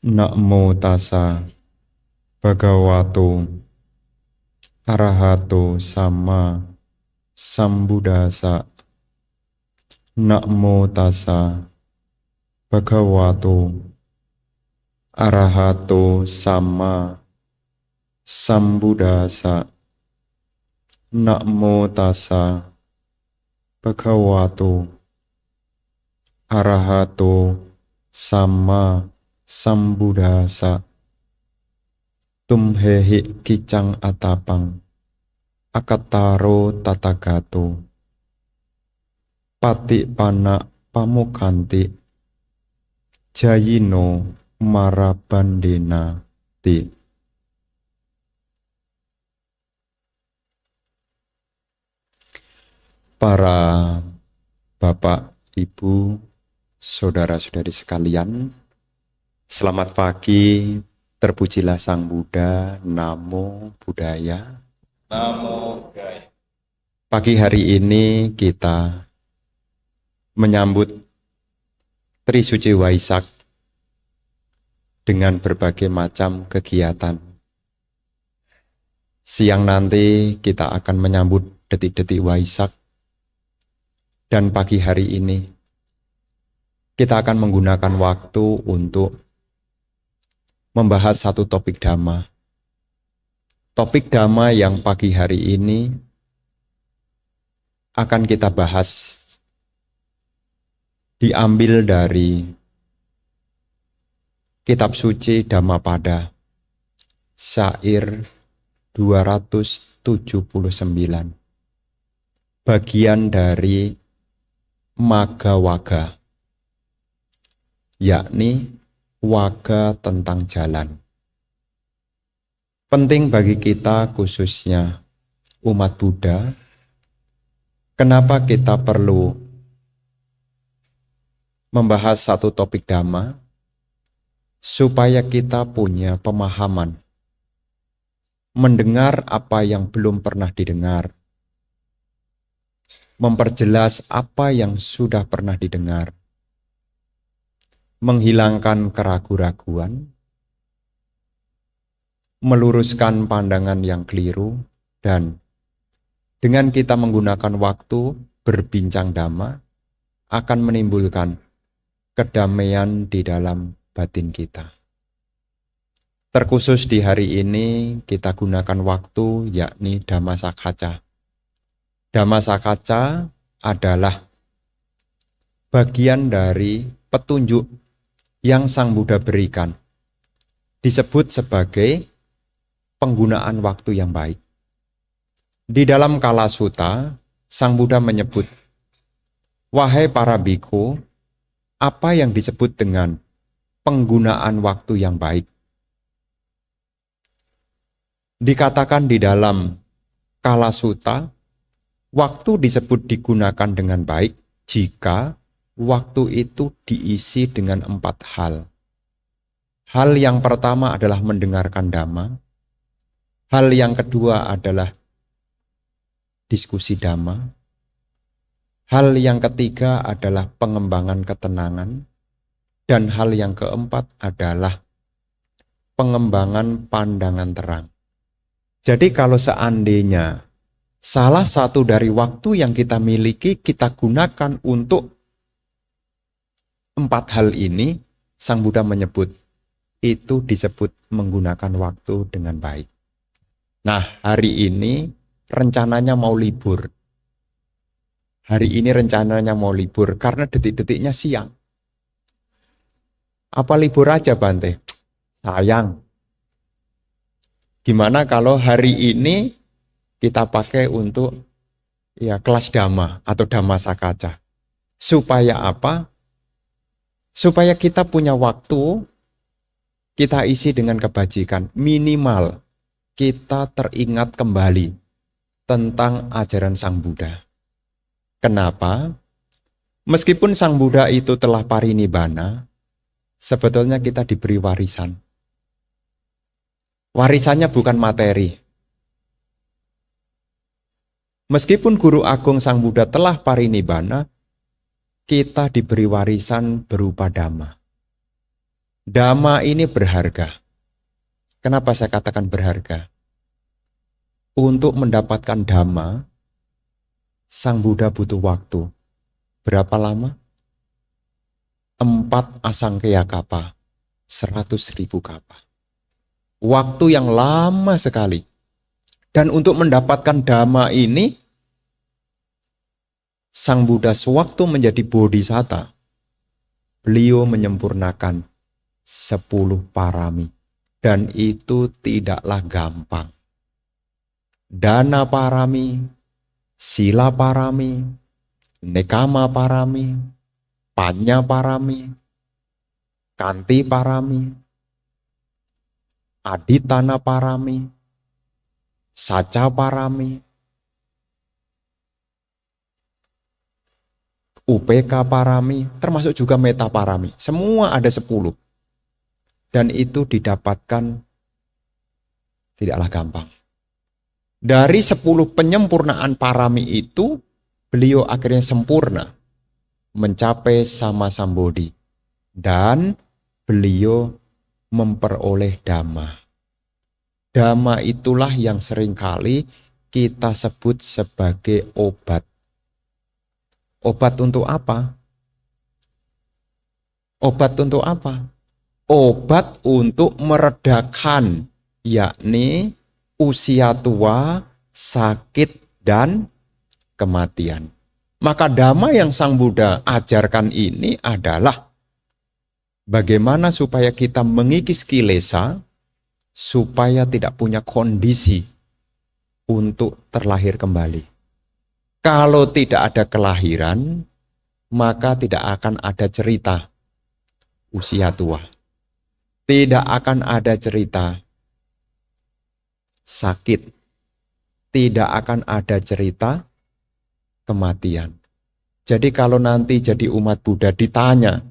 Namo tassa bhagavato arahato sama sambuddhassa. Namo tassa bhagavato arahato sama sambuddhassa. Namo tassa bhagavato arahato sama sambuddhassa. Tumhehi kicang atapang akataro tatagato pati pana pamukanti jayino marabandena ti. Para bapak, ibu, saudara-saudari sekalian, selamat pagi, terpujilah Sang Buddha, Namo Buddhaya. Namo Buddhaya. Pagi hari ini kita menyambut Trisuci Waisak dengan berbagai macam kegiatan. Siang nanti kita akan menyambut detik-detik Waisak, dan pagi hari ini kita akan menggunakan waktu untuk membahas satu topik Dhamma. Topik Dhamma yang pagi hari ini akan kita bahas diambil dari kitab suci Dhammapada, syair 279, bagian dari Magga Waga, yakni waga tentang jalan. Penting bagi kita, khususnya umat Buddha, kenapa kita perlu membahas satu topik Dhamma, supaya kita punya pemahaman, mendengar apa yang belum pernah didengar, memperjelas apa yang sudah pernah didengar, menghilangkan keraguan-raguan, meluruskan pandangan yang keliru, dan dengan kita menggunakan waktu berbincang Dhamma akan menimbulkan kedamaian di dalam batin kita. Terkhusus di hari ini kita gunakan waktu yakni Dhammasakaca. Dhammasakaca adalah bagian dari petunjuk yang Sang Buddha berikan. Disebut sebagai penggunaan waktu yang baik. Di dalam Kala Sutta, Sang Buddha menyebut, "Wahai para bhikkhu, apa yang disebut dengan penggunaan waktu yang baik?" Dikatakan di dalam Kala Sutta, waktu disebut digunakan dengan baik jika waktu itu diisi dengan 4 hal. Hal yang pertama adalah mendengarkan Dhamma. Hal yang kedua adalah diskusi Dhamma. Hal yang ketiga adalah pengembangan ketenangan. Dan hal yang keempat adalah pengembangan pandangan terang. Jadi kalau seandainya salah satu dari waktu yang kita miliki kita gunakan untuk 4 hal ini, Sang Buddha menyebut itu disebut menggunakan waktu dengan baik. Nah, hari ini rencananya mau libur. Hari ini rencananya mau libur karena detik-detiknya siang. Apa libur aja, Bante? Sayang. Gimana kalau hari ini kita pakai untuk kelas Dhamma atau Dhammasakaca? Supaya apa? Supaya kita punya waktu, kita isi dengan kebajikan. Minimal kita teringat kembali tentang ajaran Sang Buddha. Kenapa? Meskipun Sang Buddha itu telah parinibbana, sebetulnya kita diberi warisan. Warisannya bukan materi. Meskipun Guru Agung Sang Buddha telah parinibbana, kita diberi warisan berupa Dhamma. Dhamma ini berharga. Kenapa saya katakan berharga? Untuk mendapatkan Dhamma, Sang Buddha butuh waktu. Berapa lama? 4 asangkaya kapa, 100.000 kapa. Waktu yang lama sekali. Dan untuk mendapatkan Dhamma ini, Sang Buddha sewaktu menjadi bodhisatta, beliau menyempurnakan 10 parami. Dan itu tidaklah gampang. Dana parami, sila parami, nekama parami, panya parami, kanti parami, aditana parami, saca parami, UPK parami, termasuk juga meta parami. Semua ada 10. Dan itu didapatkan tidaklah gampang. Dari 10 penyempurnaan parami itu, beliau akhirnya sempurna mencapai sama sambodhi. Dan beliau memperoleh Dhamma. Dhamma itulah yang seringkali kita sebut sebagai obat. Obat untuk apa? Obat untuk apa? Obat untuk meredakan, yakni usia tua, sakit, dan kematian. Maka Dhamma yang Sang Buddha ajarkan ini adalah bagaimana supaya kita mengikis kilesa, supaya tidak punya kondisi untuk terlahir kembali. Kalau tidak ada kelahiran, maka tidak akan ada cerita usia tua. Tidak akan ada cerita sakit. Tidak akan ada cerita kematian. Jadi kalau nanti jadi umat Buddha ditanya,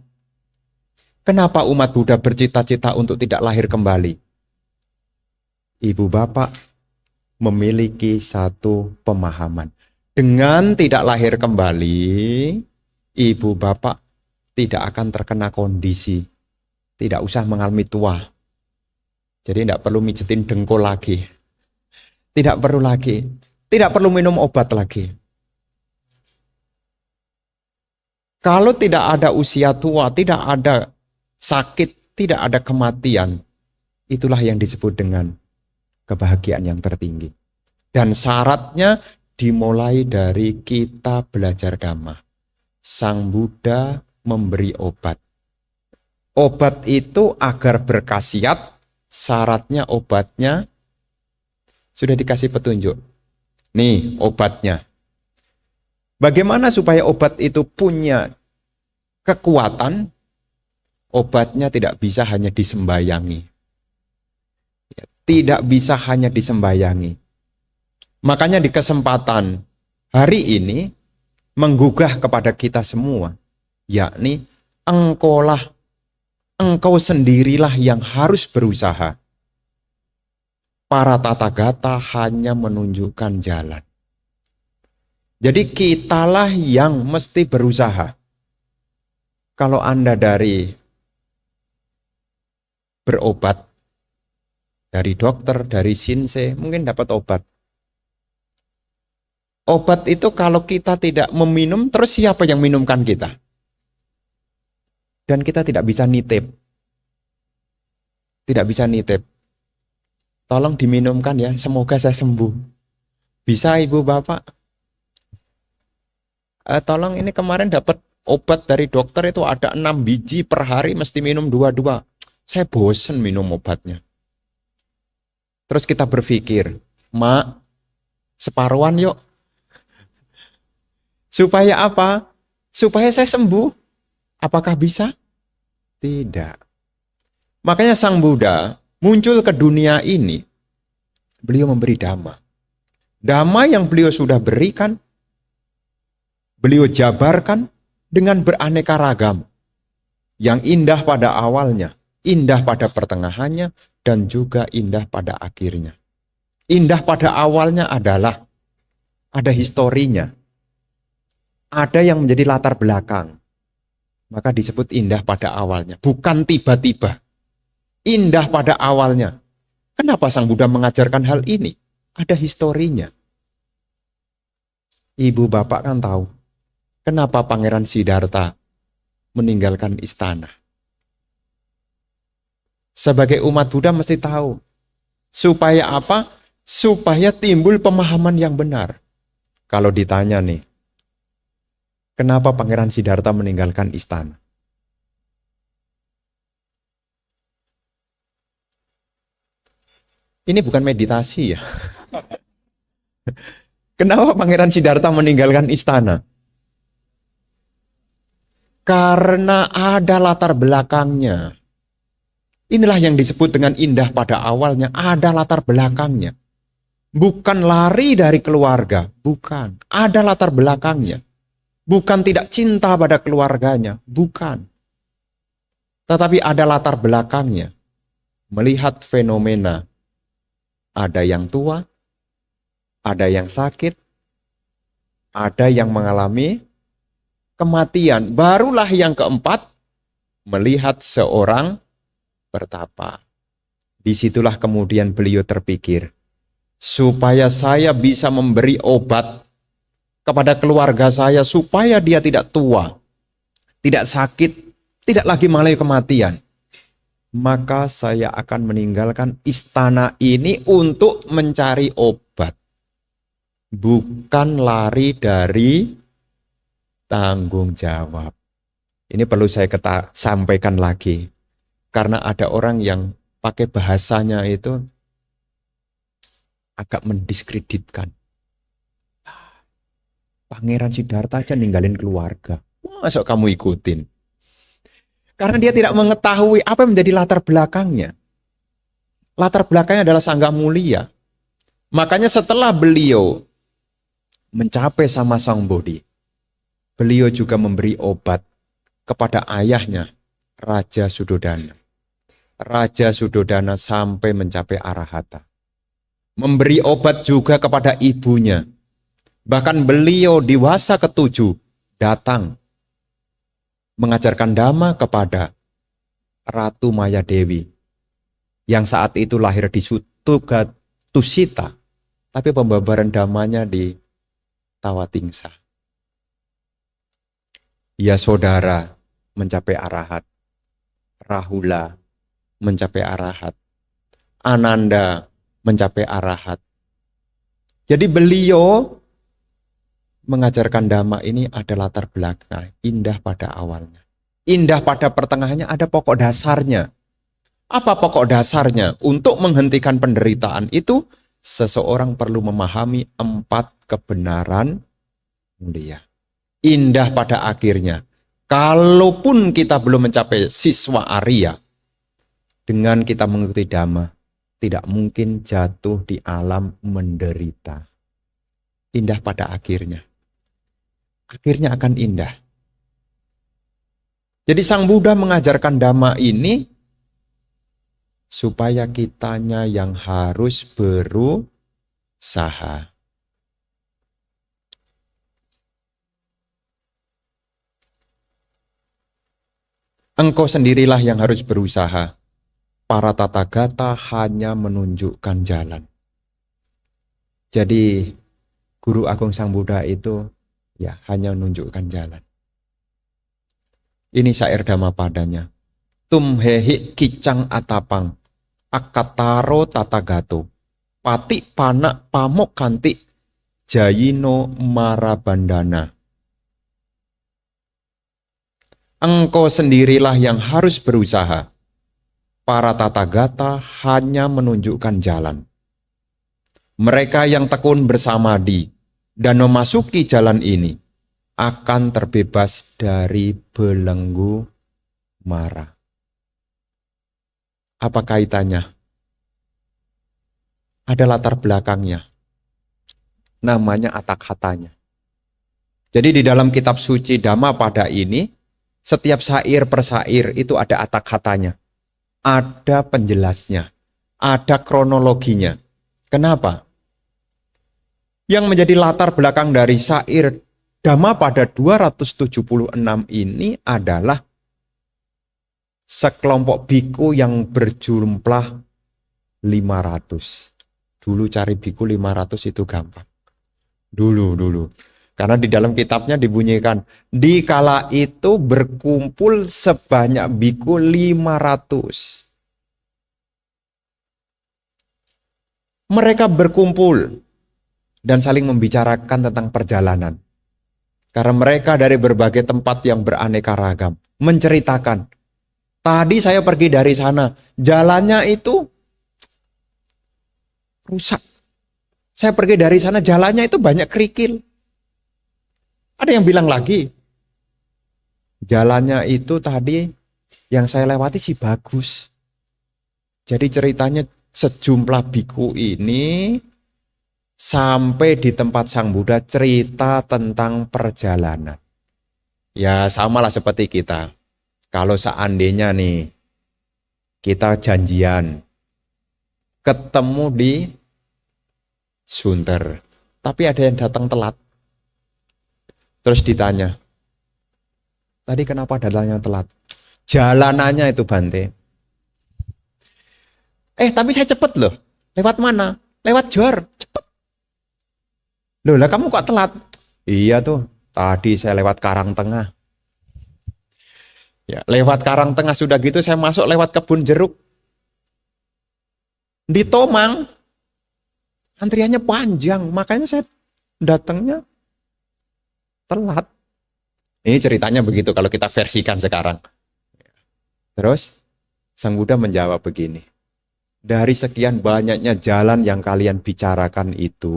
kenapa umat Buddha bercita-cita untuk tidak lahir kembali? Ibu bapak memiliki satu pemahaman. Dengan tidak lahir kembali, ibu bapak tidak akan terkena kondisi. Tidak usah mengalami tua. Jadi tidak perlu mijetin dengkul lagi. Tidak perlu lagi. Tidak perlu minum obat lagi. Kalau tidak ada usia tua, tidak ada sakit, tidak ada kematian, itulah yang disebut dengan kebahagiaan yang tertinggi. Dan syaratnya dimulai dari kita belajar Dhamma. Sang Buddha memberi obat. Obat itu agar berkhasiat, syaratnya obatnya sudah dikasih petunjuk. Nih obatnya. Bagaimana supaya obat itu punya kekuatan? Obatnya tidak bisa hanya disembayangi. Tidak bisa hanya disembayangi. Makanya di kesempatan hari ini menggugah kepada kita semua, yakni engkau sendirilah yang harus berusaha. Para Tathagata hanya menunjukkan jalan. Jadi kitalah yang mesti berusaha. Kalau Anda dari berobat, dari dokter, dari shinsei, mungkin dapat obat. Obat itu kalau kita tidak meminum, terus siapa yang minumkan kita? Dan kita tidak bisa nitip. Tidak bisa nitip. Tolong diminumkan ya, semoga saya sembuh. Bisa ibu bapak? Tolong ini kemarin dapat obat dari dokter itu ada 6 biji per hari mesti minum 2-2. Saya bosen minum obatnya. Terus kita berpikir, Mak, separuhan yuk. Supaya apa? Supaya saya sembuh. Apakah bisa? Tidak. Makanya Sang Buddha muncul ke dunia ini, beliau memberi Dhamma. Dhamma yang beliau sudah berikan, beliau jabarkan dengan beraneka ragam. Yang indah pada awalnya, indah pada pertengahannya, dan juga indah pada akhirnya. Indah pada awalnya adalah ada historinya. Ada yang menjadi latar belakang. Maka disebut indah pada awalnya. Bukan tiba-tiba. indah pada awalnya. Kenapa Sang Buddha mengajarkan hal ini? Ada historinya. Ibu bapak kan tahu, kenapa Pangeran Siddhartha meninggalkan istana. Sebagai umat Buddha mesti tahu. Supaya apa? Supaya timbul pemahaman yang benar. Kalau ditanya nih, kenapa Pangeran Siddhartha meninggalkan istana? Ini bukan meditasi ya. Kenapa Pangeran Siddhartha meninggalkan istana? Karena ada latar belakangnya. Inilah yang disebut dengan indah pada awalnya. Ada latar belakangnya. Bukan lari dari keluarga. Bukan. Ada latar belakangnya. Bukan tidak cinta pada keluarganya. Bukan. Tetapi ada latar belakangnya. Melihat fenomena. Ada yang tua. Ada yang sakit. Ada yang mengalami kematian. Barulah yang keempat. Melihat seorang bertapa. Disitulah kemudian beliau terpikir, supaya saya bisa memberi obat kepada keluarga saya, supaya dia tidak tua, tidak sakit, tidak lagi mengalami kematian. Maka saya akan meninggalkan istana ini untuk mencari obat. Bukan lari dari tanggung jawab. Ini perlu saya sampaikan lagi. Karena ada orang yang pakai bahasanya itu agak mendiskreditkan. Pangeran Siddhartha aja ninggalin keluarga. Masa kamu ikutin? Karena dia tidak mengetahui apa yang menjadi latar belakangnya. Latar belakangnya adalah Sangga Mulia. Makanya setelah beliau mencapai sama Sang Bodhi, beliau juga memberi obat kepada ayahnya, Raja Sudodana. Raja Sudodana sampai mencapai arahata. Memberi obat juga kepada ibunya. Bahkan beliau dewasa ke-7 datang mengajarkan dhamma kepada Ratu Maya Dewi yang saat itu lahir di Sutuga Tusita, tapi pembabaran dhammanya di Tawatingsa. Ya saudara mencapai arahat, Rahula mencapai arahat, Ananda mencapai arahat. Jadi beliau mengajarkan dhamma ini ada latar belakang, indah pada awalnya. Indah pada pertengahannya, ada pokok dasarnya. Apa pokok dasarnya? Untuk menghentikan penderitaan itu, seseorang perlu memahami 4 kebenaran mulia. Indah pada akhirnya. Kalaupun kita belum mencapai siswa Arya, dengan kita mengikuti dhamma, tidak mungkin jatuh di alam menderita. Indah pada akhirnya. Akhirnya akan indah. Jadi Sang Buddha mengajarkan dhamma ini supaya kitanya yang harus berusaha. Engkau sendirilah yang harus berusaha. Para tathagata hanya menunjukkan jalan. Jadi Guru Agung Sang Buddha itu ya hanya menunjukkan jalan. Ini syair Dhammapadanya. Tumhehi kicang atapang, akataro tathagato, pati panak pamok kanti, jayino marabandana. Engkau sendirilah yang harus berusaha. Para tathagata hanya menunjukkan jalan. Mereka yang tekun bersamadi dan memasuki jalan ini akan terbebas dari belenggu mara. Apa kaitannya? Ada latar belakangnya. Namanya atakhatanya. Jadi di dalam kitab suci Dhammapada ini, setiap syair per syair itu ada atakhatanya. Ada penjelasnya, ada kronologinya. Kenapa? Yang menjadi latar belakang dari syair Dhammapada 276 ini adalah sekelompok biku yang berjumlah 500. Dulu cari biku 500 itu gampang. Dulu. Karena di dalam kitabnya dibunyikan, di kala itu berkumpul sebanyak biku 500. Mereka berkumpul dan saling membicarakan tentang perjalanan. Karena mereka dari berbagai tempat yang beraneka ragam. Menceritakan, tadi saya pergi dari sana, jalannya itu rusak. Saya pergi dari sana, jalannya itu banyak kerikil. Ada yang bilang lagi, jalannya itu tadi yang saya lewati sih bagus. Jadi ceritanya sejumlah biku ini sampai di tempat Sang Buddha cerita tentang perjalanan. Ya samalah seperti kita. Kalau seandainya nih kita janjian ketemu di Sunter, tapi ada yang datang telat. Terus ditanya, tadi kenapa datangnya telat? Jalanannya itu Bante. Tapi saya cepet loh. Lewat mana? Lewat Jor. Cepet. Loh lah kamu kok telat? Iya tuh, tadi saya lewat Karangtengah. Ya, lewat Karangtengah sudah gitu saya masuk lewat kebun jeruk. Di Tomang, antriannya panjang, makanya saya datangnya telat. Ini ceritanya begitu kalau kita versikan sekarang. Terus Sang Buddha menjawab begini. Dari sekian banyaknya jalan yang kalian bicarakan itu,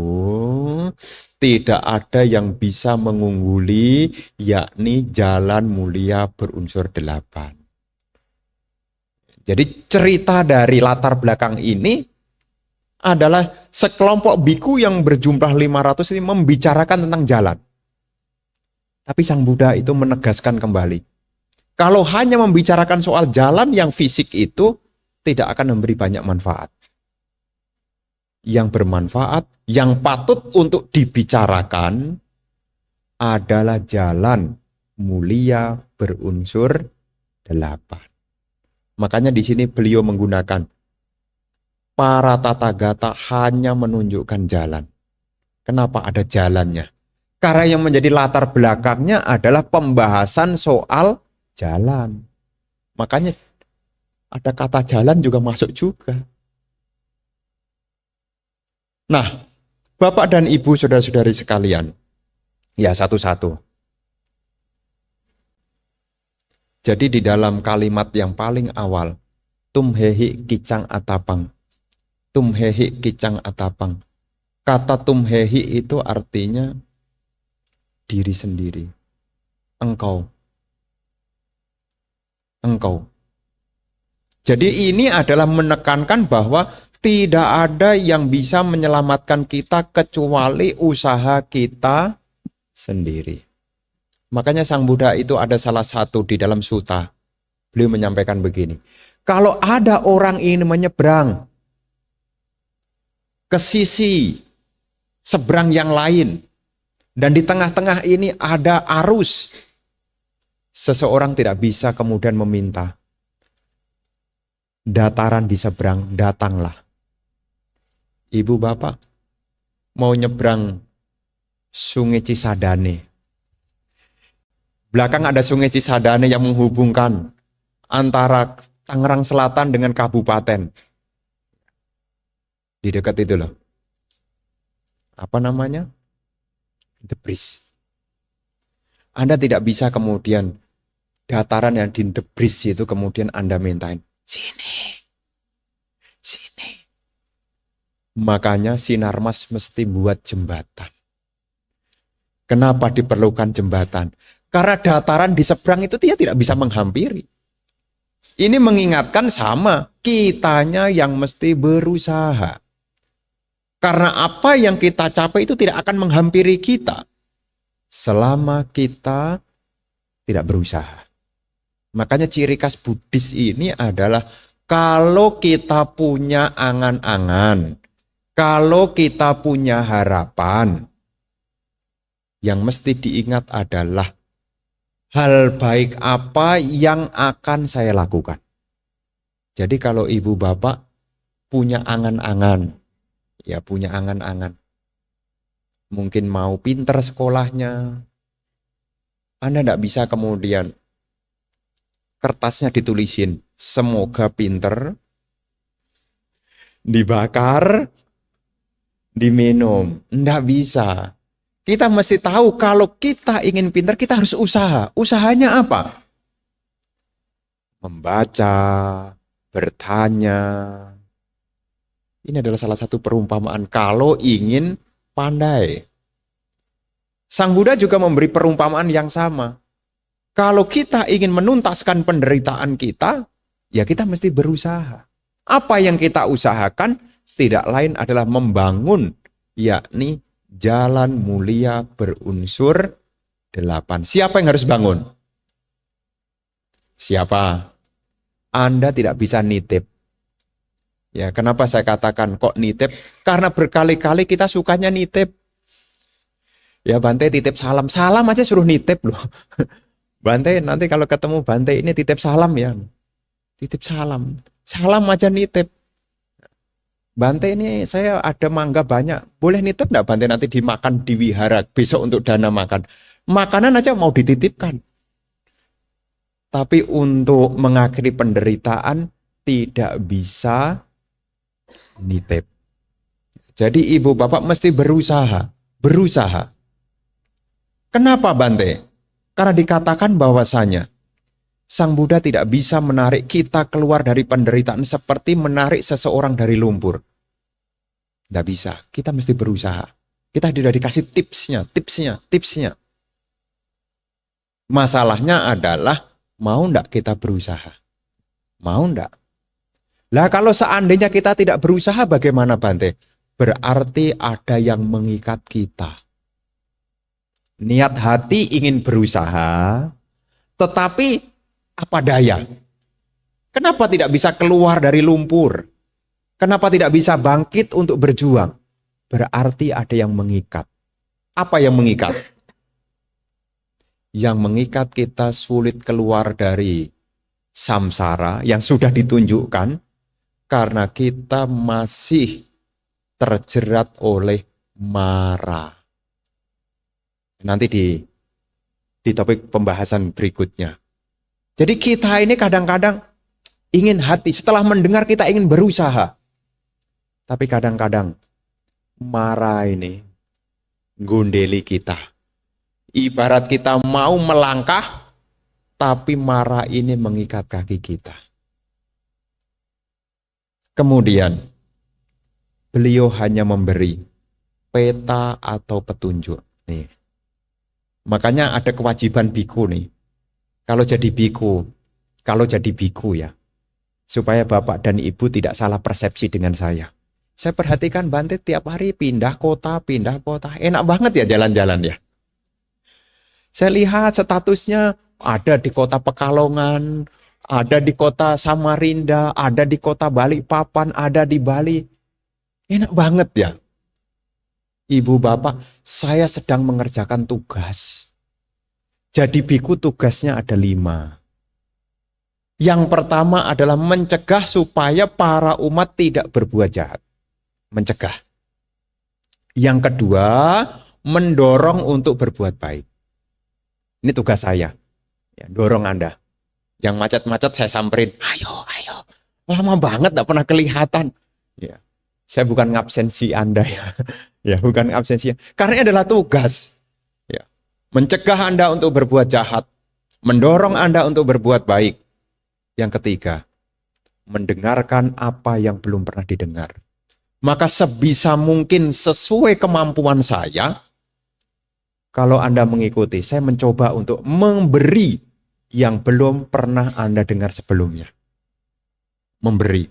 tidak ada yang bisa mengungguli, yakni jalan mulia berunsur 8. Jadi cerita dari latar belakang ini adalah sekelompok biku yang berjumlah 500 ini membicarakan tentang jalan. Tapi Sang Buddha itu menegaskan kembali, kalau hanya membicarakan soal jalan yang fisik itu, tidak akan memberi banyak manfaat. Yang bermanfaat, yang patut untuk dibicarakan adalah jalan mulia berunsur 8. Makanya di sini beliau menggunakan para Tathagata hanya menunjukkan jalan. Kenapa ada jalannya? Karena yang menjadi latar belakangnya adalah pembahasan soal jalan. Makanya ada kata jalan juga masuk juga. Nah, Bapak dan Ibu saudara-saudari sekalian, ya satu-satu. Jadi di dalam kalimat yang paling awal, tumhehi kicang atapang. Tumhehi kicang atapang. Kata tumhehi itu artinya diri sendiri. Engkau. Jadi ini adalah menekankan bahwa tidak ada yang bisa menyelamatkan kita kecuali usaha kita sendiri. Makanya Sang Buddha itu ada salah satu di dalam sutta. Beliau menyampaikan begini. Kalau ada orang ini menyeberang ke sisi seberang yang lain, dan di tengah-tengah ini ada arus, seseorang tidak bisa kemudian meminta, dataran di seberang, datanglah. Ibu bapak mau nyebrang Sungai Cisadane. Belakang ada Sungai Cisadane yang menghubungkan antara Tangerang Selatan dengan kabupaten. Di dekat itu loh. Apa namanya? The Bridge. Anda tidak bisa kemudian dataran yang di The Bridge itu kemudian Anda mintain. Sini. Makanya Sinarmas mesti buat jembatan. Kenapa diperlukan jembatan? Karena dataran di seberang itu dia tidak bisa menghampiri. Ini mengingatkan sama, kitanya yang mesti berusaha. Karena apa yang kita capai itu tidak akan menghampiri kita selama kita tidak berusaha. Makanya ciri khas Buddhis ini adalah kalau kita punya angan-angan, kalau kita punya harapan, yang mesti diingat adalah hal baik apa yang akan saya lakukan. Jadi kalau ibu bapak punya angan-angan, ya punya angan-angan, mungkin mau pinter sekolahnya, Anda tidak bisa kemudian kertasnya ditulisin, semoga pinter, dibakar, diminum. Tidak bisa. Kita mesti tahu kalau kita ingin pinter, kita harus usaha. Usahanya apa? Membaca, bertanya. Ini adalah salah satu perumpamaan kalau ingin pandai. Sang Buddha juga memberi perumpamaan yang sama. Kalau kita ingin menuntaskan penderitaan kita, ya kita mesti berusaha. Apa yang kita usahakan tidak lain adalah membangun, yakni jalan mulia berunsur 8. Siapa yang harus bangun? Siapa? Anda tidak bisa nitip. Ya, kenapa saya katakan kok nitip? Karena berkali-kali kita sukanya nitip. Ya, Bante titip salam. Salam aja suruh nitip loh. Bante nanti kalau ketemu Bante ini titip salam ya. Titip salam. Salam aja nitip. Bante ini saya ada mangga banyak. Boleh nitip enggak Bante nanti dimakan di wihara besok untuk dana makan. Makanan aja mau dititipkan. Tapi untuk mengakhiri penderitaan tidak bisa nitip. Jadi ibu bapak mesti berusaha. Berusaha. Kenapa Bante? Karena dikatakan bahwasanya Sang Buddha tidak bisa menarik kita keluar dari penderitaan seperti menarik seseorang dari lumpur. Tidak bisa. Kita mesti berusaha. Kita sudah dikasih tipsnya. Masalahnya adalah mau enggak kita berusaha? Mau enggak? Lah kalau seandainya kita tidak berusaha bagaimana Bante? Berarti ada yang mengikat kita. Niat hati ingin berusaha, tetapi apa daya? Kenapa tidak bisa keluar dari lumpur? Kenapa tidak bisa bangkit untuk berjuang? Berarti ada yang mengikat. Apa yang mengikat? Yang mengikat kita sulit keluar dari samsara yang sudah ditunjukkan karena kita masih terjerat oleh mara. Nanti di topik pembahasan berikutnya. Jadi kita ini kadang-kadang ingin hati, setelah mendengar kita ingin berusaha. Tapi kadang-kadang mara ini gundeli kita. Ibarat kita mau melangkah, tapi mara ini mengikat kaki kita. Kemudian, beliau hanya memberi peta atau petunjuk. Nih. Makanya ada kewajiban biku nih. Kalau jadi biku ya. Supaya Bapak dan Ibu tidak salah persepsi dengan saya. Saya perhatikan Bante tiap hari pindah kota. Enak banget ya jalan-jalan ya. Saya lihat statusnya ada di kota Pekalongan, ada di kota Samarinda, ada di kota Balikpapan, ada di Bali. Enak banget ya. Ibu bapak, saya sedang mengerjakan tugas. Jadi biku tugasnya ada 5. Yang pertama adalah mencegah supaya para umat tidak berbuat jahat. Mencegah. Yang kedua, mendorong untuk berbuat baik. Ini tugas saya. Ya, dorong Anda. Yang macet-macet saya samperin. Ayo. Lama banget gak pernah kelihatan. Ya. Saya bukan ngabsensi Anda ya. Ya, bukan ngabsensi. Karena ini adalah tugas. Ya. Mencegah Anda untuk berbuat jahat. Mendorong Anda untuk berbuat baik. Yang ketiga, mendengarkan apa yang belum pernah didengar. Maka sebisa mungkin sesuai kemampuan saya, kalau Anda mengikuti, saya mencoba untuk memberi yang belum pernah Anda dengar sebelumnya. Memberi.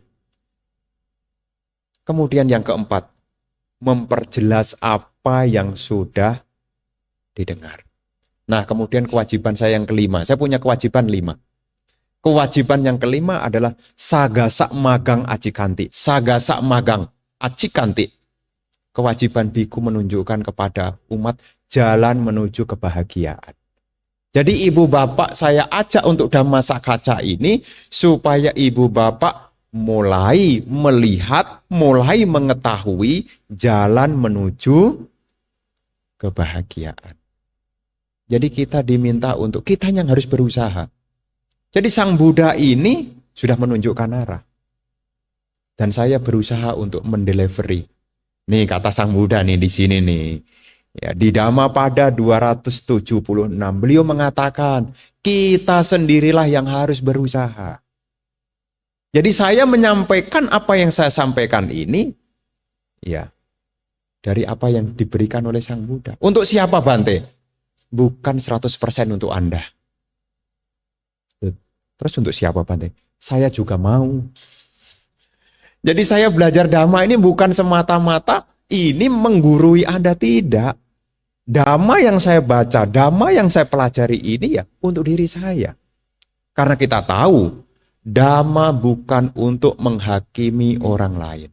Kemudian yang keempat, memperjelas apa yang sudah didengar. Nah, kemudian kewajiban saya yang kelima. Saya punya kewajiban 5. Kewajiban yang kelima adalah sagasa magang acikanti. Sagasa magang acikanti. Kewajiban biku menunjukkan kepada umat jalan menuju kebahagiaan. Jadi ibu bapak saya ajak untuk Dhamma Sakaca ini supaya ibu bapak mulai melihat, mulai mengetahui jalan menuju kebahagiaan. Jadi kita diminta untuk, kita yang harus berusaha. Jadi Sang Buddha ini sudah menunjukkan arah. Dan saya berusaha untuk mendelivery. Nih kata Sang Buddha nih di sini nih. Ya, di Dhammapada 276 beliau mengatakan, kita sendirilah yang harus berusaha. Jadi saya menyampaikan apa yang saya sampaikan ini, ya, dari apa yang diberikan oleh Sang Buddha. Untuk siapa Bante? Bukan 100% untuk Anda. Terus untuk siapa Bante? Saya juga mau. Jadi saya belajar Dhamma ini bukan semata-mata ini menggurui Anda, tidak. Dhamma yang saya baca, Dhamma yang saya pelajari ini ya untuk diri saya. Karena kita tahu, Dhamma bukan untuk menghakimi orang lain.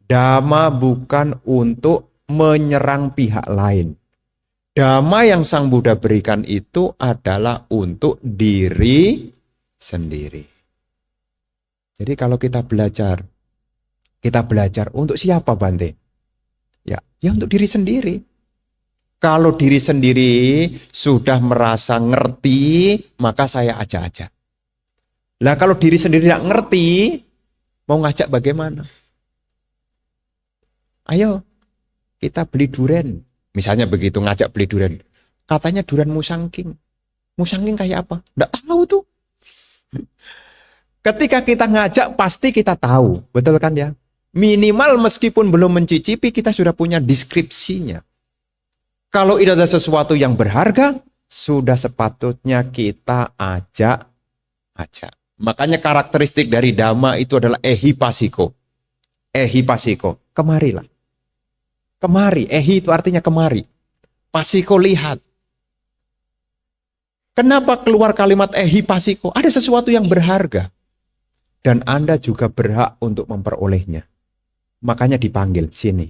Dhamma bukan untuk menyerang pihak lain. Dhamma yang Sang Buddha berikan itu adalah untuk diri sendiri. Jadi kalau kita belajar untuk siapa Bante? Ya untuk diri sendiri. Kalau diri sendiri sudah merasa ngerti, maka saya ajak-ajak. Lah kalau diri sendiri tidak ngerti, mau ngajak bagaimana? Ayo, kita beli duren. Misalnya begitu, ngajak beli duren. Katanya duren musangking. Musangking kayak apa? Nggak tahu tuh. Ketika kita ngajak, pasti kita tahu. Betul kan ya? Minimal meskipun belum mencicipi, kita sudah punya deskripsinya. Kalau itu ada sesuatu yang berharga, sudah sepatutnya kita ajak. Makanya karakteristik dari Dhamma itu adalah ehipasiko. Ehipasiko, kemarilah. Kemari, ehi itu artinya kemari. Pasiko, lihat. Kenapa keluar kalimat ehipasiko? Ada sesuatu yang berharga. Dan Anda juga berhak untuk memperolehnya. Makanya dipanggil, sini.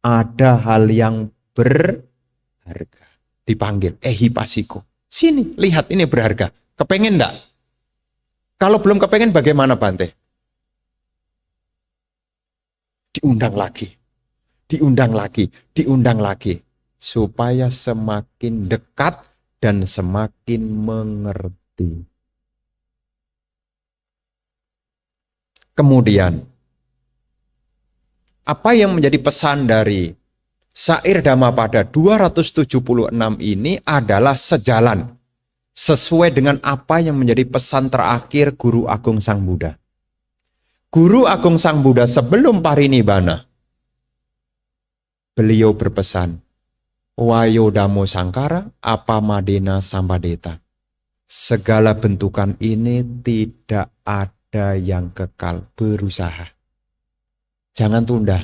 Ada hal yang berharga. Dipanggil, ehipasiko. Sini, lihat ini berharga. Kepengen enggak? Kalau belum kepengen bagaimana Bante? Diundang lagi. Supaya semakin dekat dan semakin mengerti. Kemudian, apa yang menjadi pesan dari syair Dhammapada 276 ini adalah sejalan. Sesuai dengan apa yang menjadi pesan terakhir Guru Agung Sang Buddha. Guru Agung Sang Buddha sebelum parinibbana, beliau berpesan, Wayo Dhammo Sangkara Apamadena Sampadeta. Segala bentukan ini tidak ada yang kekal, berusaha. Jangan tunda.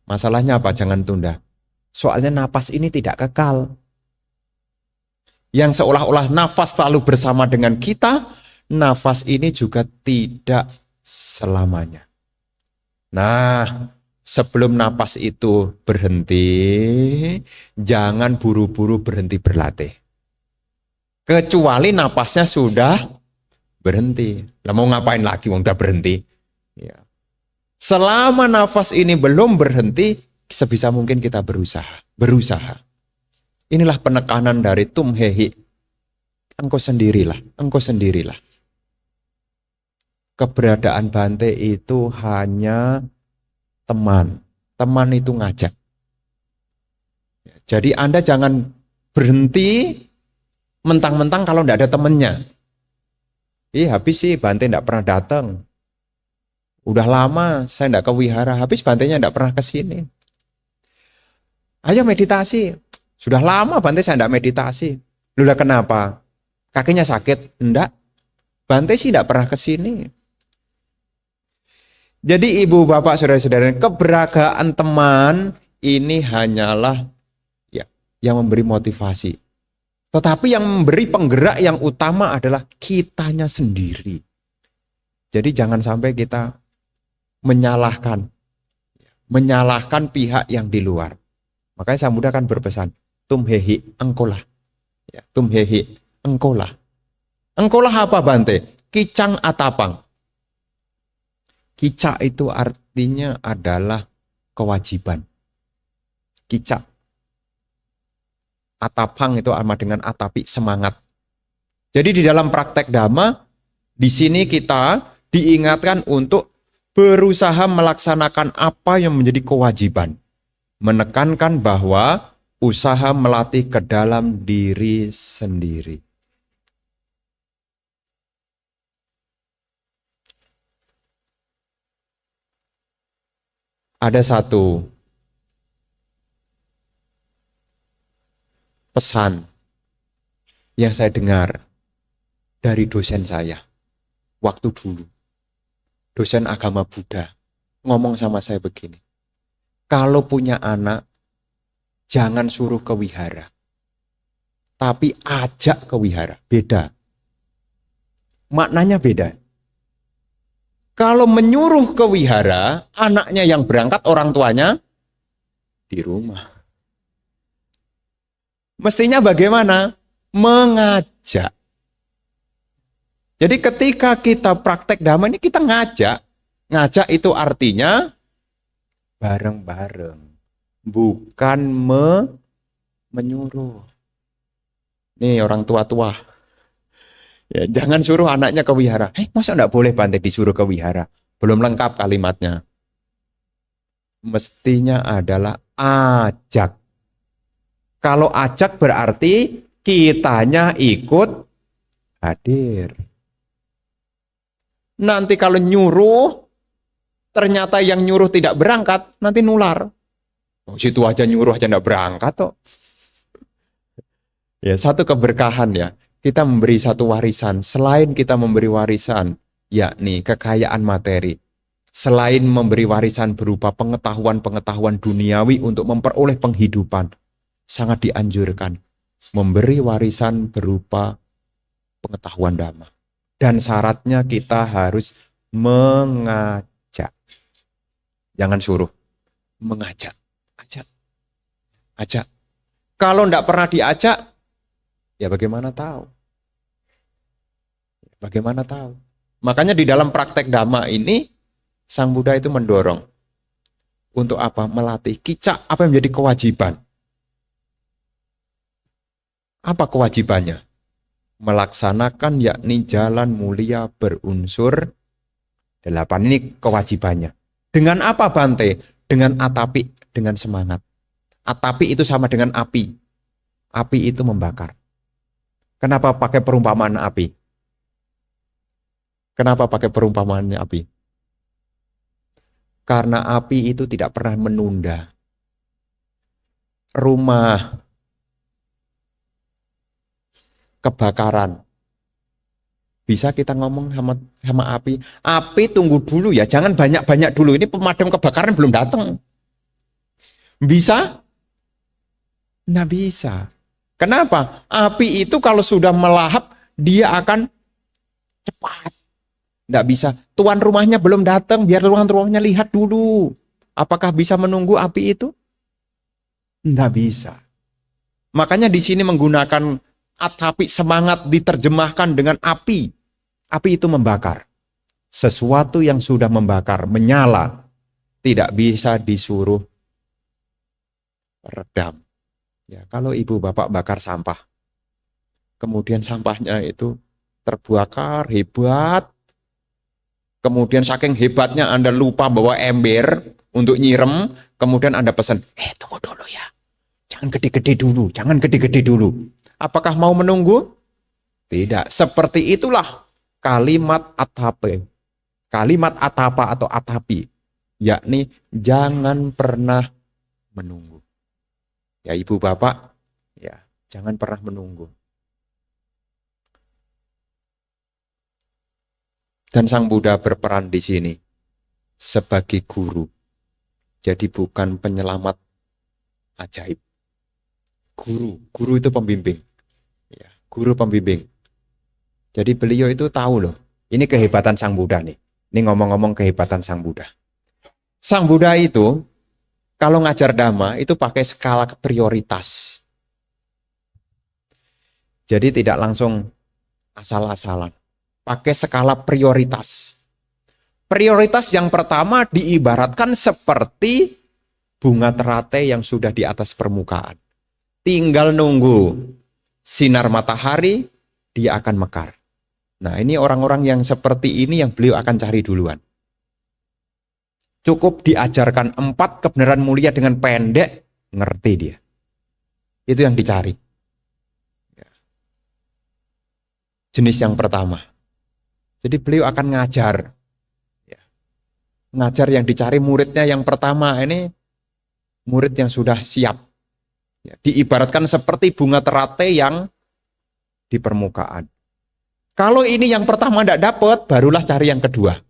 Masalahnya apa? Jangan tunda. Soalnya napas ini tidak kekal. Yang seolah-olah nafas selalu bersama dengan kita, nafas ini juga tidak selamanya. Nah, sebelum napas itu berhenti, jangan buru-buru berhenti berlatih. Kecuali napasnya sudah berhenti. Lah mau ngapain lagi, udah berhenti? Ya. Selama nafas ini belum berhenti, sebisa mungkin kita berusaha. Inilah penekanan dari tumhehi. Engkau sendirilah. Keberadaan Bante itu hanya teman. Teman itu ngajak. Jadi Anda jangan berhenti mentang-mentang kalau tidak ada temannya. Habis sih Bante tidak pernah datang. Udah lama saya tidak ke wihara, habis Bantenya tidak pernah ke sini. Ayo meditasi. Sudah lama Bante saya tidak meditasi. Lulah kenapa? Kakinya sakit? Enggak. Bante sih tidak pernah ke sini. Jadi ibu bapak saudara-saudara, keberadaan teman ini hanyalah yang memberi motivasi. Tetapi yang memberi penggerak yang utama adalah kitanya sendiri. Jadi jangan sampai kita menyalahkan pihak yang di luar. Makanya Sang Buddha kan berpesan, tumhehi engkolah. Tumhehi engkolah. Engkolah apa Bante? Kicang atapang. Kicak itu artinya adalah kewajiban. Kicak. Atapang itu sama dengan atapi, semangat. Jadi di dalam praktek Dhamma, di sini kita diingatkan untuk berusaha melaksanakan apa yang menjadi kewajiban. Menekankan bahwa usaha melatih ke dalam diri sendiri. Ada satu pesan yang saya dengar dari dosen saya waktu dulu. Dosen agama Buddha ngomong sama saya begini. Kalau punya anak, jangan suruh ke wihara. Tapi ajak ke wihara. Beda. Maknanya beda. Kalau menyuruh ke wihara, anaknya yang berangkat, orang tuanya di rumah. Mestinya bagaimana? Mengajak. Jadi ketika kita praktek Dhamma ini kita ngajak. Ngajak itu artinya bareng-bareng. Bukan menyuruh. Nih orang tua-tua. Ya, jangan suruh anaknya ke wihara. Masa enggak boleh Bante disuruh ke wihara? Belum lengkap kalimatnya. Mestinya adalah ajak. Kalau ajak berarti kitanya ikut hadir. Nanti kalau nyuruh, ternyata yang nyuruh tidak berangkat, nanti nular. Oh, situ aja nyuruh aja enggak berangkat toh. Ya, satu keberkahan ya. Kita memberi satu warisan, selain kita memberi warisan, yakni kekayaan materi, selain memberi warisan berupa pengetahuan-pengetahuan duniawi untuk memperoleh penghidupan, sangat dianjurkan memberi warisan berupa pengetahuan Dhamma. Dan syaratnya kita harus mengajak. Jangan suruh, mengajak. Ajak. Kalau enggak pernah diajak, ya bagaimana tahu? Bagaimana tahu? Makanya di dalam praktek Dhamma ini, Sang Buddha itu mendorong. Untuk apa? Melatih kicak, apa yang menjadi kewajiban. Apa kewajibannya? Melaksanakan yakni jalan mulia berunsur 8. Ini kewajibannya. Dengan apa Bante? Dengan atapi, dengan semangat. Atapi itu sama dengan api. Api itu membakar. Kenapa pakai perumpamaan api? Kenapa pakai perumpamaan api? Karena api itu tidak pernah menunda. Rumah kebakaran. Bisa kita ngomong sama api. Api tunggu dulu ya, jangan banyak-banyak dulu. Ini pemadam kebakaran belum datang. Bisa? Nggak bisa. Kenapa? Api itu kalau sudah melahap, dia akan cepat. Nggak bisa. Tuan rumahnya belum datang, biar tuan rumahnya lihat dulu. Apakah bisa menunggu api itu? Nggak bisa. Makanya di sini menggunakan atapi, semangat diterjemahkan dengan api. Api itu membakar. Sesuatu yang sudah membakar, menyala, tidak bisa disuruh redam. Ya, kalau ibu bapak bakar sampah, kemudian sampahnya itu terbakar hebat, kemudian saking hebatnya Anda lupa bawa ember untuk nyirem, kemudian Anda pesan, tunggu dulu ya, jangan gede-gede dulu. Apakah mau menunggu? Tidak. Seperti itulah kalimat atape, kalimat atapa atau atapi, yakni jangan pernah menunggu. Ya ibu bapak, ya jangan pernah menunggu. Dan Sang Buddha berperan di sini sebagai guru. Jadi bukan penyelamat ajaib. Guru itu pembimbing. Ya, guru pembimbing. Jadi beliau itu tahu loh, ini kehebatan Sang Buddha nih. Ini ngomong-ngomong kehebatan Sang Buddha. Sang Buddha itu kalau ngajar Dhamma itu pakai skala prioritas. Jadi tidak langsung asal-asalan. Pakai skala prioritas. Prioritas yang pertama diibaratkan seperti bunga teratai yang sudah di atas permukaan. Tinggal nunggu sinar matahari, dia akan mekar. Nah, ini orang-orang yang seperti ini yang beliau akan cari duluan. Cukup diajarkan 4 kebenaran mulia dengan pendek, ngerti dia. Itu yang dicari. Jenis yang pertama. Jadi beliau akan ngajar. Ngajar yang dicari muridnya yang pertama ini, murid yang sudah siap. Diibaratkan seperti bunga teratai yang di permukaan. Kalau ini yang pertama tidak dapat, barulah cari yang kedua.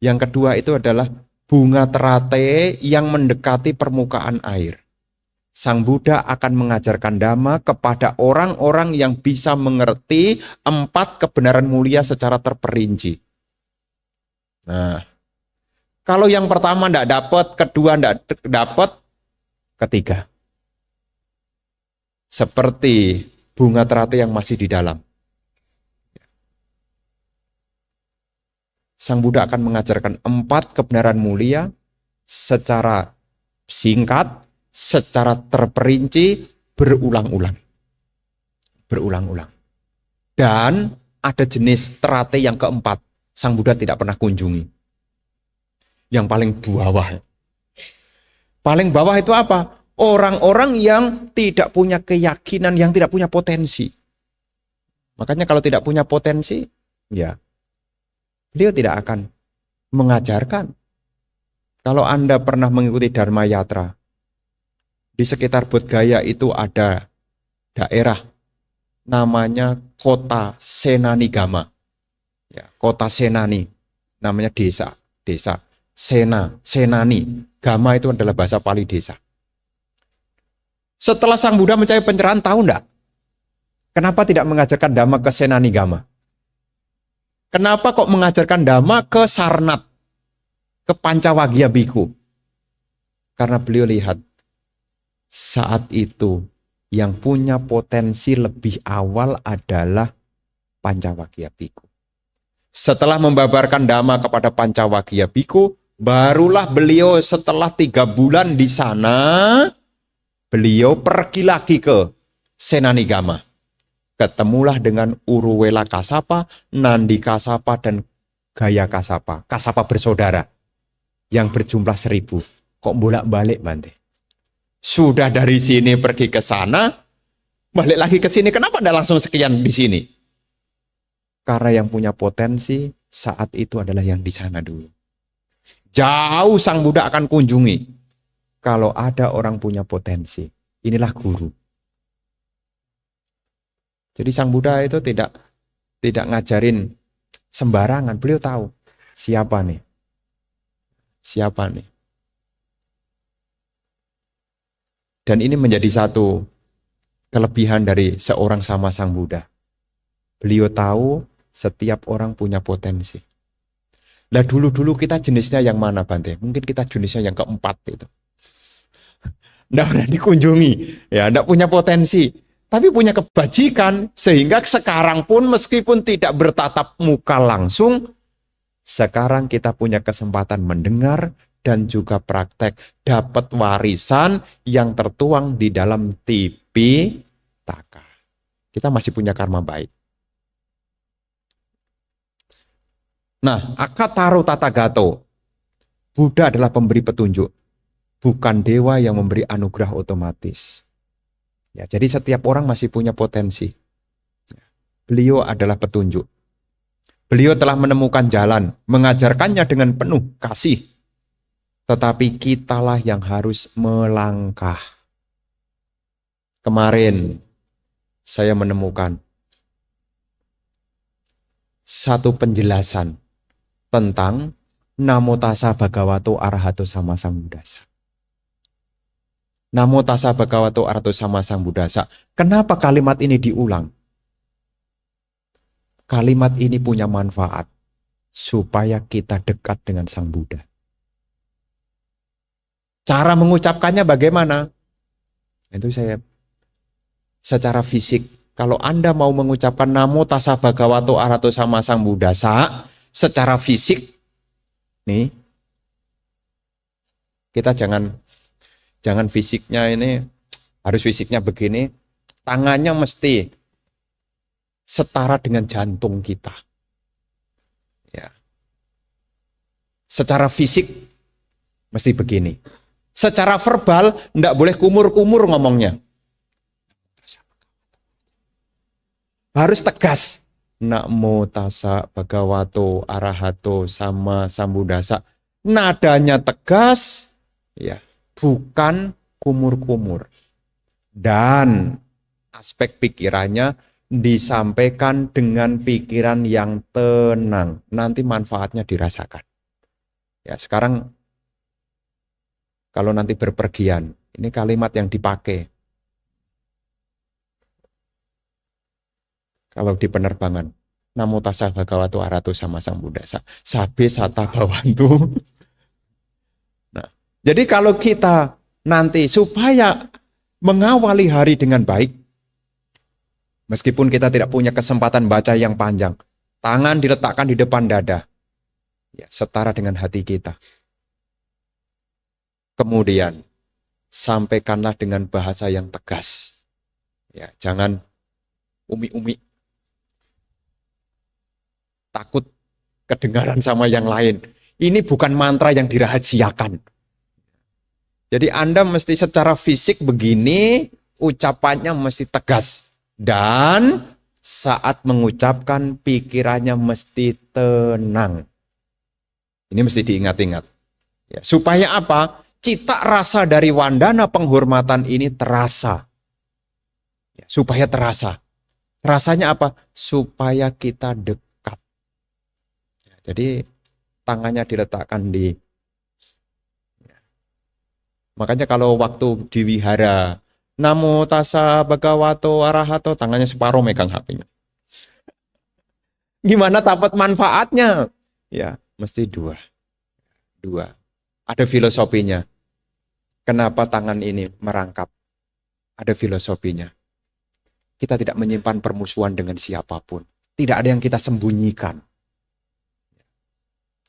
Yang kedua itu adalah bunga teratai yang mendekati permukaan air. Sang Buddha akan mengajarkan Dhamma kepada orang-orang yang bisa mengerti 4 kebenaran mulia secara terperinci. Nah, kalau yang pertama tidak dapat, kedua tidak dapat, ketiga. Seperti bunga teratai yang masih di dalam. Sang Buddha akan mengajarkan 4 kebenaran mulia secara singkat, secara terperinci, berulang-ulang. Berulang-ulang. Dan ada jenis teratai yang keempat. Sang Buddha tidak pernah kunjungi. Yang paling bawah. Paling bawah itu apa? Orang-orang yang tidak punya keyakinan, yang tidak punya potensi. Makanya kalau tidak punya potensi, ya beliau tidak akan mengajarkan. Kalau Anda pernah mengikuti Dharma Yatra, di sekitar Bodh Gaya itu ada daerah namanya Kota Senanigama. Ya, Kota Senani, namanya desa. Senani. Gama itu adalah bahasa Pali desa. Setelah Sang Buddha mencari pencerahan, tahu enggak? Kenapa tidak mengajarkan Dhamma ke Senanigama? Kenapa kok mengajarkan Dhamma ke Sarnat, ke Pancawagya Bhikkhu? Karena beliau lihat saat itu yang punya potensi lebih awal adalah Pancawagya Bhikkhu. Setelah membabarkan Dhamma kepada Pancawagya Bhikkhu, barulah beliau setelah 3 bulan di sana, beliau pergi lagi ke Senanigama. Ketemulah dengan Uruwela Kasapa, Nandi Kasapa, dan Gaya Kasapa. Kasapa bersaudara yang berjumlah 1000. Kok bolak-balik, Bante? Sudah dari sini pergi ke sana, balik lagi ke sini. Kenapa tidak langsung sekian di sini? Karena yang punya potensi saat itu adalah yang di sana dulu. Jauh Sang Buddha akan kunjungi. Kalau ada orang punya potensi, inilah guru. Jadi Sang Buddha itu tidak ngajarin sembarangan. Beliau tahu siapa nih. Dan ini menjadi satu kelebihan dari seorang sama Sang Buddha. Beliau tahu setiap orang punya potensi. Lah dulu kita jenisnya yang mana, Bante? Mungkin kita jenisnya yang keempat itu. Nggak pernah dikunjungi, ya, nggak punya potensi. Tapi punya kebajikan, sehingga sekarang pun meskipun tidak bertatap muka langsung, sekarang kita punya kesempatan mendengar dan juga praktek, dapat warisan yang tertuang di dalam Tipitaka. Kita masih punya karma baik. Nah, Akataro Tathagato, Buddha adalah pemberi petunjuk, bukan dewa yang memberi anugerah otomatis. Ya, jadi setiap orang masih punya potensi. Beliau adalah petunjuk. Beliau telah menemukan jalan, mengajarkannya dengan penuh kasih. Tetapi kitalah yang harus melangkah. Kemarin saya menemukan satu penjelasan tentang Namo Tassa Bhagavato Arahato Sama Sambuddhassa. Namo Tassa Bhagavato Arahato Sama Sambuddhassa. Kenapa kalimat ini diulang? Kalimat ini punya manfaat supaya kita dekat dengan Sang Buddha. Cara mengucapkannya bagaimana? Itu saya secara fisik. Kalau Anda mau mengucapkan Namo Tassa Bhagavato Arahato Sama Sambuddhassa secara fisik, Nih, kita jangan fisiknya ini harus fisiknya begini, tangannya mesti setara dengan jantung kita. Ya. Secara fisik mesti begini. Secara verbal enggak boleh kumur-kumur ngomongnya. Harus tegas. Namo tassa bhagavato arahato sama sambuddhassa. Nadanya tegas, ya, bukan kumur-kumur. Dan aspek pikirannya disampaikan dengan pikiran yang tenang. Nanti manfaatnya dirasakan. Ya, sekarang kalau nanti berpergian, ini kalimat yang dipakai. Kalau di penerbangan, namo tassa bhagavato arahato sama sambuddhassa, sabe sata bhavantu. Nah, jadi kalau kita nanti supaya mengawali hari dengan baik, meskipun kita tidak punya kesempatan baca yang panjang, tangan diletakkan di depan dada, ya, setara dengan hati kita. Kemudian sampaikanlah dengan bahasa yang tegas, ya, jangan umi-umi. Takut kedengaran sama yang lain. Ini bukan mantra yang dirahasiakan. Jadi Anda mesti secara fisik begini, ucapannya mesti tegas. Dan saat mengucapkan pikirannya mesti tenang. Ini mesti diingat-ingat. Ya, supaya apa? Cita rasa dari wandana penghormatan ini terasa. Ya, supaya terasa. Rasanya apa? Supaya kita dekat. Jadi tangannya diletakkan di, makanya kalau waktu di wihara, namo tassa bhagavato arahato, tangannya separuh megang HP-nya. Gimana dapat manfaatnya? Ya, mesti dua. Ada filosofinya. Kenapa tangan ini merangkap? Ada filosofinya. Kita tidak menyimpan permusuhan dengan siapapun. Tidak ada yang kita sembunyikan.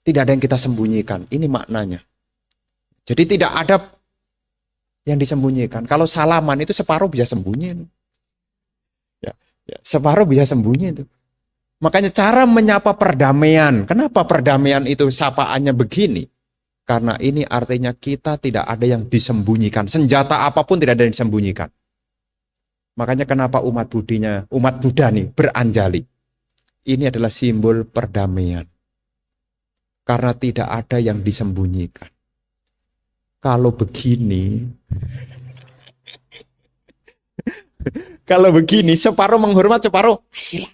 Tidak ada yang kita sembunyikan. Ini maknanya. Jadi tidak ada yang disembunyikan. Kalau salaman itu separuh bisa sembunyi. Ya, separuh bisa sembunyi itu. Makanya cara menyapa perdamaian. Kenapa perdamaian itu sapaannya begini? Karena ini artinya kita tidak ada yang disembunyikan. Senjata apapun tidak ada yang disembunyikan. Makanya kenapa umat Buddha nih beranjali. Ini adalah simbol perdamaian. Karena tidak ada yang disembunyikan. Kalau begini, separuh menghormat, separuh silakan.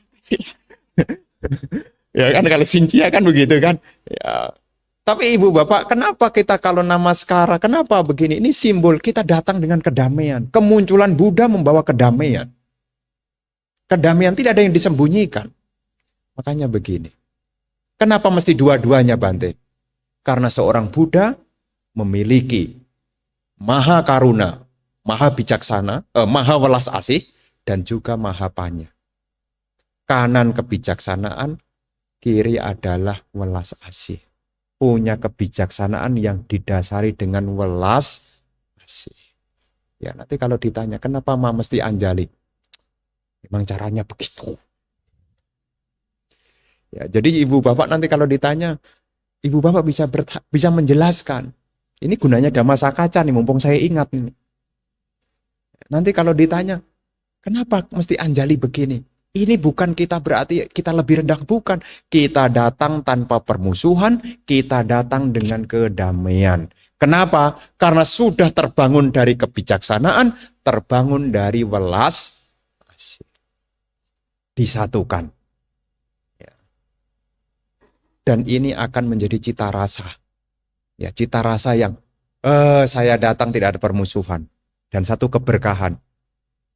Ya kan, kalau Sincia kan begitu kan. Ya. Tapi ibu bapak, kenapa kita kalau namaskara, kenapa begini? Ini simbol kita datang dengan kedamaian. Kemunculan Buddha membawa kedamaian. Kedamaian tidak ada yang disembunyikan. Makanya begini. Kenapa mesti dua-duanya, Bante? Karena seorang Buddha memiliki maha karuna, maha bijaksana, maha welas asih, dan juga maha panya. Kanan kebijaksanaan, kiri adalah welas asih. Punya kebijaksanaan yang didasari dengan welas asih. Ya, nanti kalau ditanya, kenapa mesti anjali? Memang caranya begitu. Ya, jadi ibu bapak nanti kalau ditanya, ibu bapak bisa menjelaskan. Ini gunanya Dhammasakaca nih, mumpung saya ingat nih. Nanti kalau ditanya, kenapa mesti anjali begini? Ini bukan kita berarti kita lebih rendah, bukan. Kita datang tanpa permusuhan, kita datang dengan kedamaian. Kenapa? Karena sudah terbangun dari kebijaksanaan, terbangun dari welas asih. Disatukan. Dan ini akan menjadi cita rasa. Ya, cita rasa yang saya datang tidak ada permusuhan. Dan satu keberkahan.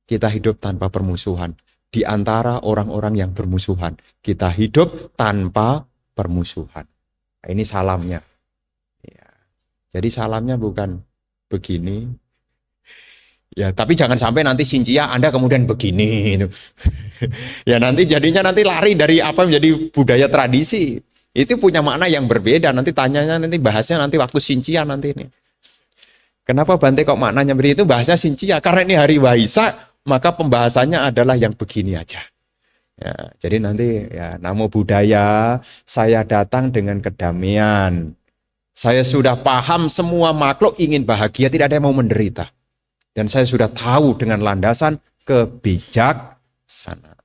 Kita hidup tanpa permusuhan. Di antara orang-orang yang bermusuhan. Kita hidup tanpa permusuhan. Nah, ini salamnya. Ya. Jadi salamnya bukan begini. Ya, tapi jangan sampai nanti Sincia Anda kemudian begini. Ya, nanti jadinya nanti lari dari apa menjadi budaya tradisi. Itu punya makna yang berbeda. Nanti tanyanya, nanti bahasnya nanti waktu Sincia nanti ini. Kenapa Bante kok maknanya begitu? Bahasa Sincia. Karena ini hari Waisak, maka pembahasannya adalah yang begini aja. Ya, jadi nanti ya namo buddhaya, saya datang dengan kedamaian. Saya sudah paham semua makhluk ingin bahagia, tidak ada yang mau menderita. Dan saya sudah tahu dengan landasan kebijaksanaan.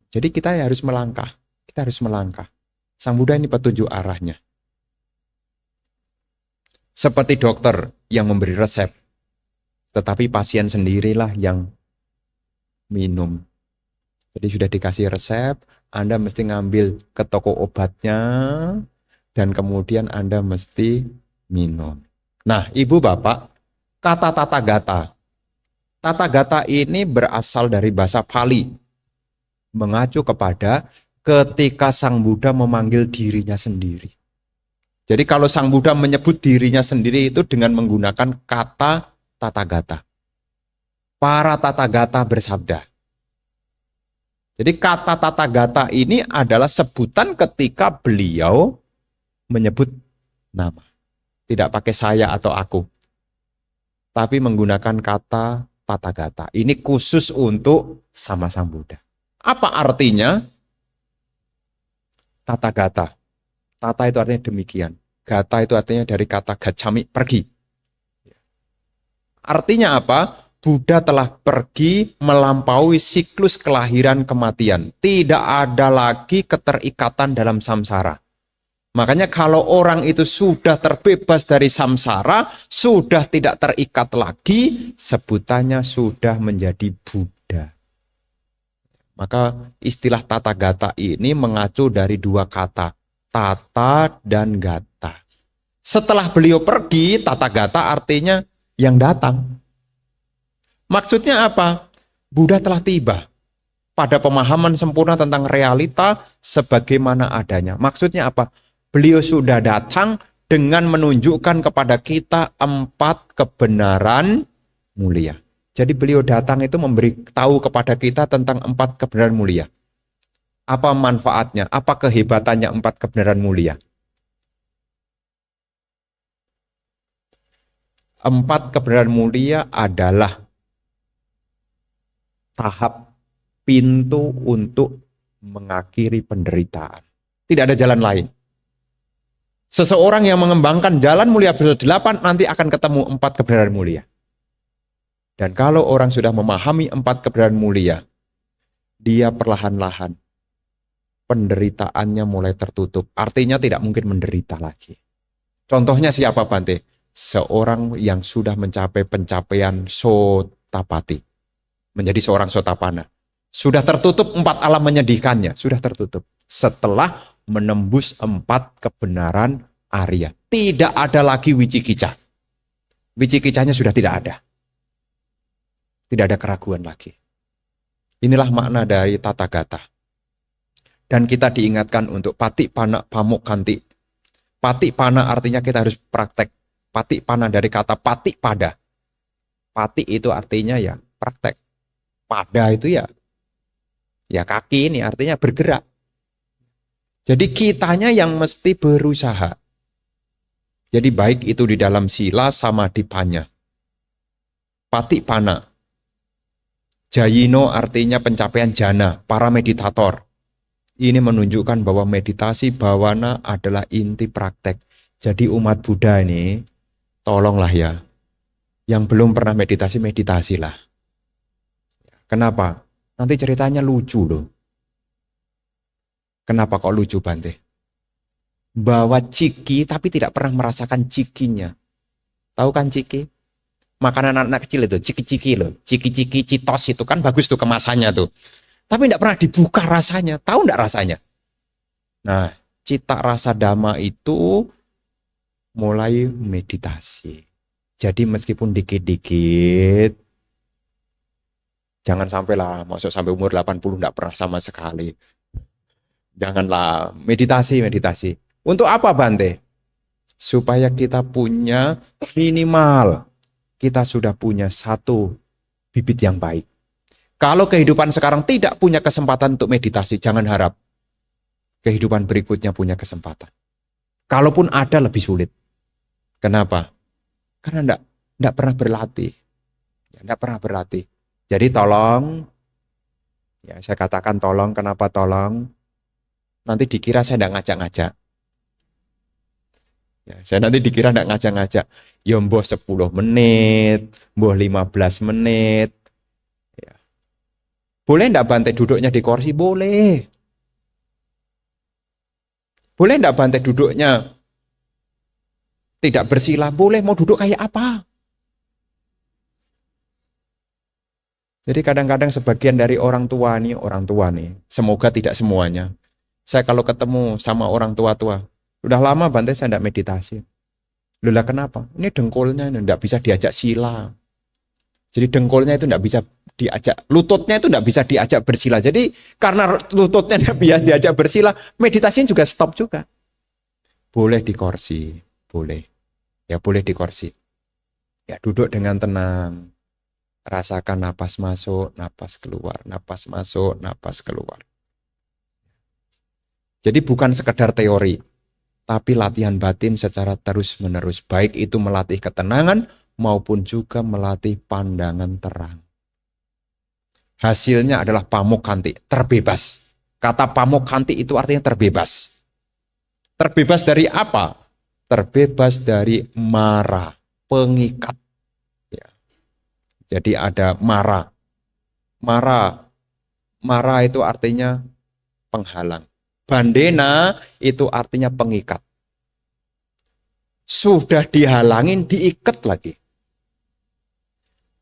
Jadi kita harus melangkah. Kita harus melangkah. Sang Buddha ini petunjuk arahnya. Seperti dokter yang memberi resep, tetapi pasien sendirilah yang minum. Jadi sudah dikasih resep, Anda mesti ngambil ke toko obatnya, dan kemudian Anda mesti minum. Nah, Ibu Bapak, kata tata gata. Tata gata ini berasal dari bahasa Pali, mengacu kepada ketika Sang Buddha memanggil dirinya sendiri. Jadi kalau Sang Buddha menyebut dirinya sendiri itu dengan menggunakan kata tata gata. Para tata gata bersabda. Jadi kata tata gata ini adalah sebutan ketika beliau menyebut nama. Tidak pakai saya atau aku. Tapi menggunakan kata tata gata. Ini khusus untuk sama Sang Buddha. Apa artinya? Tata gata. Tata itu artinya demikian. Gata itu artinya dari kata gacami, pergi. Artinya apa? Buddha telah pergi melampaui siklus kelahiran kematian. Tidak ada lagi keterikatan dalam samsara. Makanya kalau orang itu sudah terbebas dari samsara, sudah tidak terikat lagi, sebutannya sudah menjadi Buddha. Maka istilah tata gata ini mengacu dari dua kata, tata dan gata. Setelah beliau pergi, tata gata artinya yang datang. Maksudnya apa? Buddha telah tiba pada pemahaman sempurna tentang realita sebagaimana adanya. Maksudnya apa? Beliau sudah datang dengan menunjukkan kepada kita 4 kebenaran mulia. Jadi beliau datang itu memberi tahu kepada kita tentang 4 kebenaran mulia. Apa manfaatnya? Apa kehebatannya 4 kebenaran mulia? 4 kebenaran mulia adalah tahap pintu untuk mengakhiri penderitaan. Tidak ada jalan lain. Seseorang yang mengembangkan jalan mulia ber-8 nanti akan ketemu 4 kebenaran mulia. Dan kalau orang sudah memahami 4 kebenaran mulia, dia perlahan-lahan penderitaannya mulai tertutup. Artinya tidak mungkin menderita lagi. Contohnya siapa Bante? Seorang yang sudah mencapai pencapaian sotapati. Menjadi seorang sotapana. Sudah tertutup 4 alam menyedihkannya. Sudah tertutup. Setelah menembus 4 kebenaran Arya. Tidak ada lagi wicikica. Wicikicanya sudah tidak ada. Tidak ada keraguan lagi. Inilah makna dari tata gata. Dan kita diingatkan untuk pati pana pamuk kanti. Pati pana artinya kita harus praktek. Pati pana dari kata pati pada. Pati itu artinya ya praktek. Pada itu ya kaki ini artinya bergerak. Jadi kitanya yang mesti berusaha. Jadi baik itu di dalam sila sama di panya. Pati pana. Jayino artinya pencapaian jana, para meditator. Ini menunjukkan bahwa meditasi bawana adalah inti praktek. Jadi umat Buddha ini, tolonglah ya. Yang belum pernah meditasi, meditasilah. Kenapa? Nanti ceritanya lucu loh. Kenapa kok lucu Bante? Bawa ciki tapi tidak pernah merasakan cikinya. Tahu kan ciki? Makanan anak kecil itu, ciki-ciki loh. Ciki-ciki, citos itu kan bagus tuh kemasannya tuh. Tapi tidak pernah dibuka rasanya. Tahu enggak rasanya? Nah, cita rasa dhamma itu mulai meditasi. Jadi meskipun dikit-dikit, jangan sampailah, maksud sampai umur 80 enggak pernah sama sekali. Janganlah, meditasi. Untuk apa Bante? Supaya kita punya minimal, kita sudah punya 1 bibit yang baik. Kalau kehidupan sekarang tidak punya kesempatan untuk meditasi, jangan harap. kehidupan berikutnya punya kesempatan. Kalaupun ada lebih sulit. Kenapa? Karena enggak pernah berlatih. Enggak pernah berlatih. Jadi tolong, ya saya katakan tolong, kenapa tolong? Nanti dikira saya enggak ngajak-ngajak. Ya, saya nanti dikira enggak ngajak-ngajak. Ya mboh 10 menit, mboh 15 menit. Ya. Boleh enggak Bante duduknya di kursi? Boleh. Boleh enggak Bante duduknya tidak bersila? Boleh. Mau duduk kayak apa? Jadi kadang-kadang sebagian dari orang tua nih, semoga tidak semuanya. Saya kalau ketemu sama orang tua-tua, udah lama Bante saya enggak meditasi. Loh kenapa? Ini dengkulnya ini enggak bisa diajak sila. Jadi dengkulnya itu enggak bisa diajak, lututnya itu enggak bisa diajak bersila. Jadi karena lututnya enggak bisa diajak bersila, meditasinya juga stop juga. Boleh di kursi, boleh. Ya boleh di kursi. Ya duduk dengan tenang. Rasakan napas masuk, napas keluar, napas masuk, napas keluar. Jadi bukan sekedar teori, tapi latihan batin secara terus-menerus. Baik itu melatih ketenangan maupun juga melatih pandangan terang. Hasilnya adalah pamukkanti, terbebas. Kata pamukkanti itu artinya terbebas. Terbebas dari apa? Terbebas dari mara, pengikat. Jadi ada mara. Mara itu artinya penghalang. Bandena itu artinya pengikat. Sudah dihalangin, diikat lagi.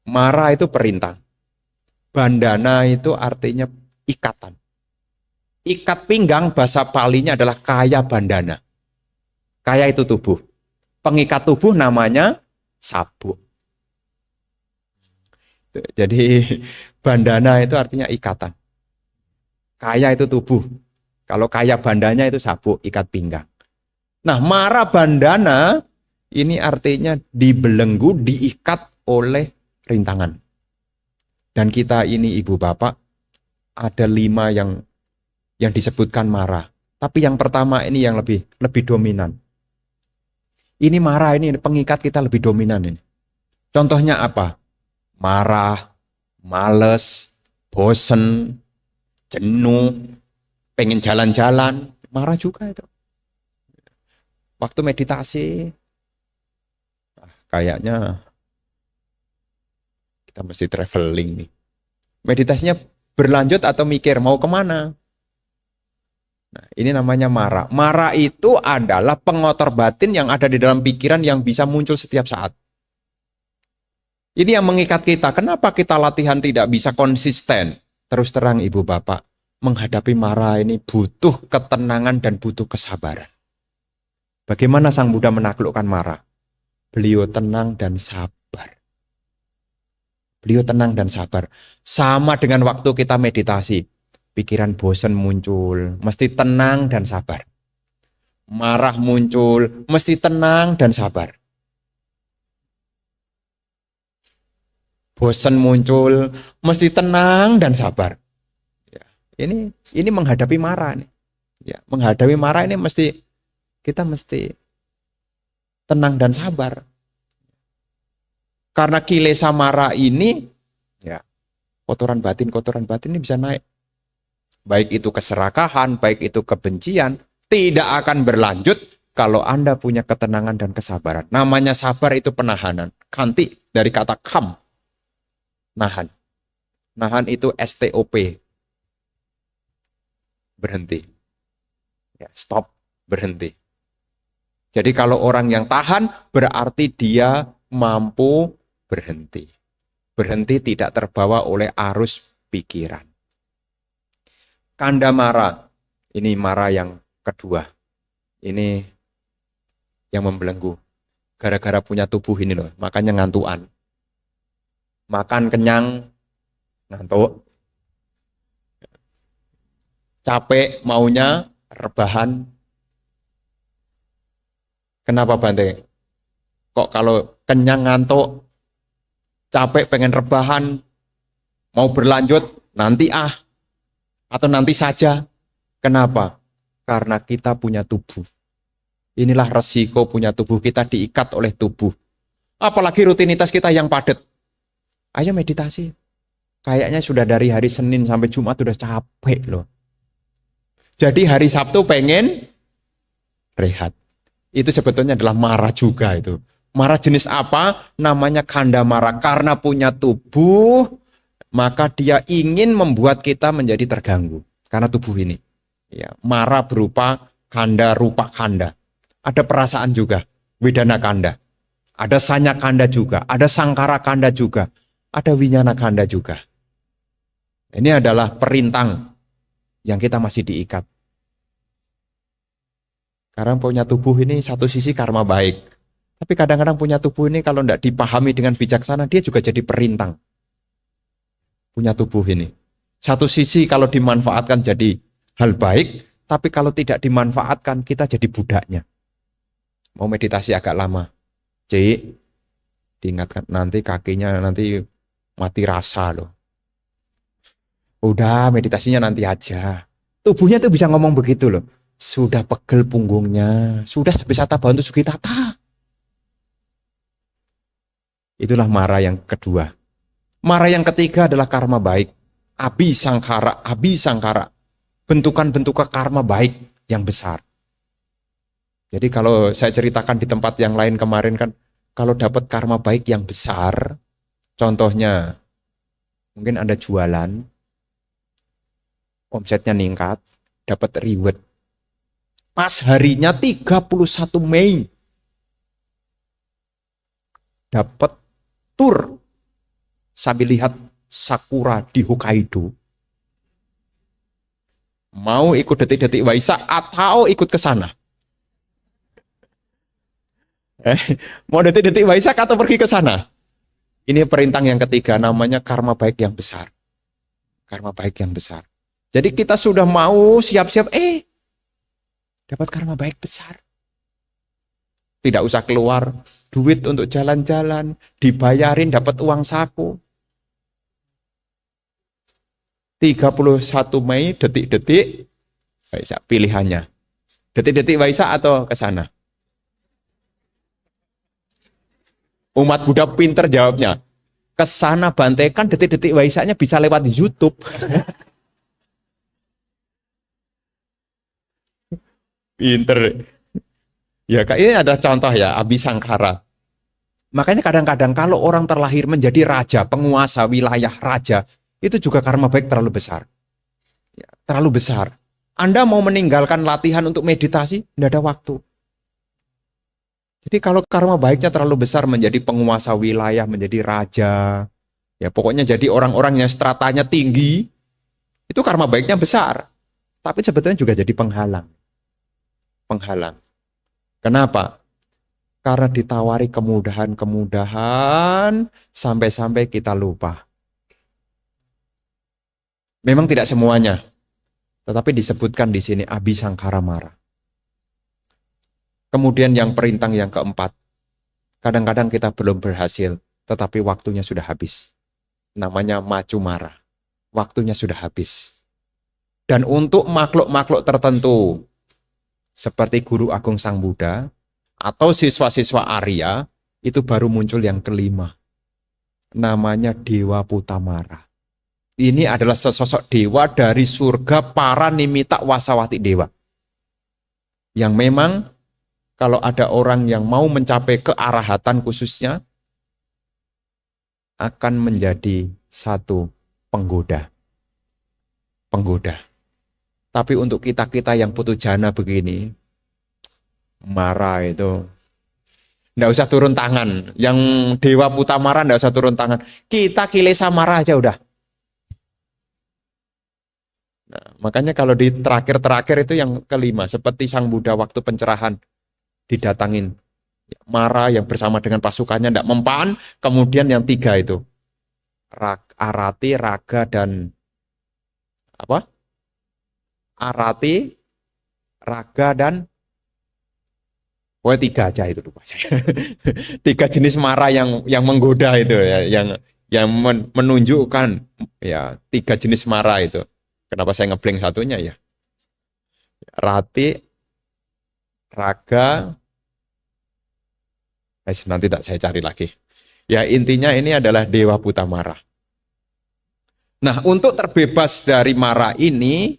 Mara itu perintah. Bandana itu artinya ikatan. Ikat pinggang bahasa Palinya adalah kaya bandana. Kaya itu tubuh. Pengikat tubuh namanya sabuk. Jadi bandana itu artinya ikatan. Kaya itu tubuh. Kalau kaya bandanya itu sabuk, ikat pinggang. Nah, mara bandana ini artinya dibelenggu, diikat oleh rintangan. Dan kita ini ibu bapak ada 5 yang disebutkan mara. Tapi yang pertama ini yang lebih dominan. Ini mara ini pengikat kita lebih dominan ini. Contohnya apa? Marah, males, bosen, jenuh, pengen jalan-jalan, marah juga itu. Waktu meditasi, kayaknya kita mesti traveling nih. Meditasinya berlanjut atau mikir mau kemana? Nah, ini namanya mara. Mara itu adalah pengotor batin yang ada di dalam pikiran yang bisa muncul setiap saat. Ini yang mengikat kita. Kenapa kita latihan tidak bisa konsisten? Terus terang ibu bapak, menghadapi mara ini butuh ketenangan dan butuh kesabaran. Bagaimana Sang Buddha menaklukkan mara? Beliau tenang dan sabar. Beliau tenang dan sabar. Sama dengan waktu kita meditasi. Pikiran bosan muncul, mesti tenang dan sabar. Marah muncul, mesti tenang dan sabar. Bosan muncul, mesti tenang dan sabar. Ya, ini menghadapi marah nih. Ya, menghadapi marah ini kita mesti tenang dan sabar. Karena kilesa marah ini, ya, kotoran batin ini bisa naik. Baik itu keserakahan, baik itu kebencian, tidak akan berlanjut kalau Anda punya ketenangan dan kesabaran. Namanya sabar itu penahanan. Kanti dari kata kam. Nahan. Nahan itu STOP. Berhenti. Ya, stop, berhenti. Jadi kalau orang yang tahan berarti dia mampu berhenti. Berhenti tidak terbawa oleh arus pikiran. Kanda mara. Ini mara yang kedua. Ini yang membelenggu. Gara-gara punya tubuh ini loh, makanya ngantuan. Makan kenyang, ngantuk. Capek, maunya rebahan. Kenapa Bante? Kok kalau kenyang ngantuk, capek pengen rebahan, mau berlanjut, nanti atau nanti saja. Kenapa? Karena kita punya tubuh. Inilah resiko punya tubuh, kita diikat oleh tubuh. Apalagi rutinitas kita yang padat. Ayo meditasi. Kayaknya sudah dari hari Senin sampai Jumat udah capek loh. Jadi hari Sabtu pengen rehat. Itu sebetulnya adalah marah juga itu. Marah jenis apa? Namanya kanda marah. Karena punya tubuh, maka dia ingin membuat kita menjadi terganggu. Karena tubuh ini. Ya, marah berupa kanda, rupa kanda. Ada perasaan juga, wedana kanda. Ada sanya kanda juga, ada sangkara kanda juga, ada winyana kanda juga. Ini adalah perintang yang kita masih diikat. Karena punya tubuh ini satu sisi karma baik. Tapi kadang-kadang punya tubuh ini kalau tidak dipahami dengan bijaksana, dia juga jadi perintang. Punya tubuh ini. Satu sisi kalau dimanfaatkan jadi hal baik, tapi kalau tidak dimanfaatkan kita jadi budaknya. Mau meditasi agak lama. Cik, diingatkan nanti kakinya nanti mati rasa loh. Udah meditasinya nanti aja. Tubuhnya tuh bisa ngomong begitu loh. Sudah pegel punggungnya, sudah bisa bantu sugitata. Itulah mara yang kedua. Mara yang ketiga adalah karma baik. Abhisangkara, abhisangkara. Bentukan-bentukan karma baik yang besar. Jadi kalau saya ceritakan di tempat yang lain kemarin kan, kalau dapat karma baik yang besar, contohnya mungkin Anda jualan, omsetnya meningkat, dapat reward. Pas harinya 31 Mei, dapat tur sambil lihat sakura di Hokkaido. Mau ikut detik-detik Waisak atau ikut ke sana? Mau detik-detik Waisak atau pergi ke sana? Ini perintang yang ketiga, namanya karma baik yang besar. Karma baik yang besar. Jadi kita sudah mau siap-siap, dapat karma baik besar. Tidak usah keluar duit untuk jalan-jalan, dibayarin dapat uang saku. 31 Mei detik-detik Waisak pilihannya. Detik-detik Waisak atau ke sana? Umat Buddha pinter jawabnya. Ke sana bantekan, detik-detik Waisaknya bisa lewat YouTube. Pinter. Ya, ini ada contoh ya, abhisangkara. Makanya kadang-kadang kalau orang terlahir menjadi raja, penguasa wilayah raja, itu juga karma baik terlalu besar. Ya, terlalu besar. Anda mau meninggalkan latihan untuk meditasi, tidak ada waktu. Jadi kalau karma baiknya terlalu besar menjadi penguasa wilayah, menjadi raja, ya pokoknya jadi orang-orang yang stratanya tinggi, itu karma baiknya besar. Tapi sebetulnya juga jadi penghalang. Penghalang. Kenapa? Karena ditawari kemudahan-kemudahan sampai-sampai kita lupa. Memang tidak semuanya, tetapi disebutkan di sini abhisangkara mara. Kemudian yang perintang yang keempat, kadang-kadang kita belum berhasil, tetapi waktunya sudah habis. Namanya macu mara. Waktunya sudah habis. Dan untuk makhluk-makhluk tertentu, seperti Guru Agung Sang Buddha, atau siswa-siswa Arya, itu baru muncul yang kelima. Namanya Dewa Putamara. Ini adalah sesosok dewa dari surga para nimita wasawati dewa. Yang memang kalau ada orang yang mau mencapai kearahatan khususnya, akan menjadi satu penggoda. Penggoda. Tapi untuk kita-kita yang putu jana begini, marah itu, nggak usah turun tangan. Yang Dewa Putamara nggak usah turun tangan. Kita kilesa marah aja udah. Nah, makanya kalau di terakhir-terakhir itu yang kelima, seperti Sang Buddha waktu pencerahan, didatangin Mara yang bersama dengan pasukannya tidak mempan, kemudian yang tiga itu Arati, Raga, dan apa? Arati, Raga, dan tiga aja itu lupa saya. Tiga jenis Mara yang menggoda itu ya, yang menunjukkan ya tiga jenis Mara itu. Kenapa saya ngeblank satunya ya? Rati, Raga, nanti tak saya cari lagi. Ya intinya ini adalah Dewa Buta Mara. Nah untuk terbebas dari mara ini,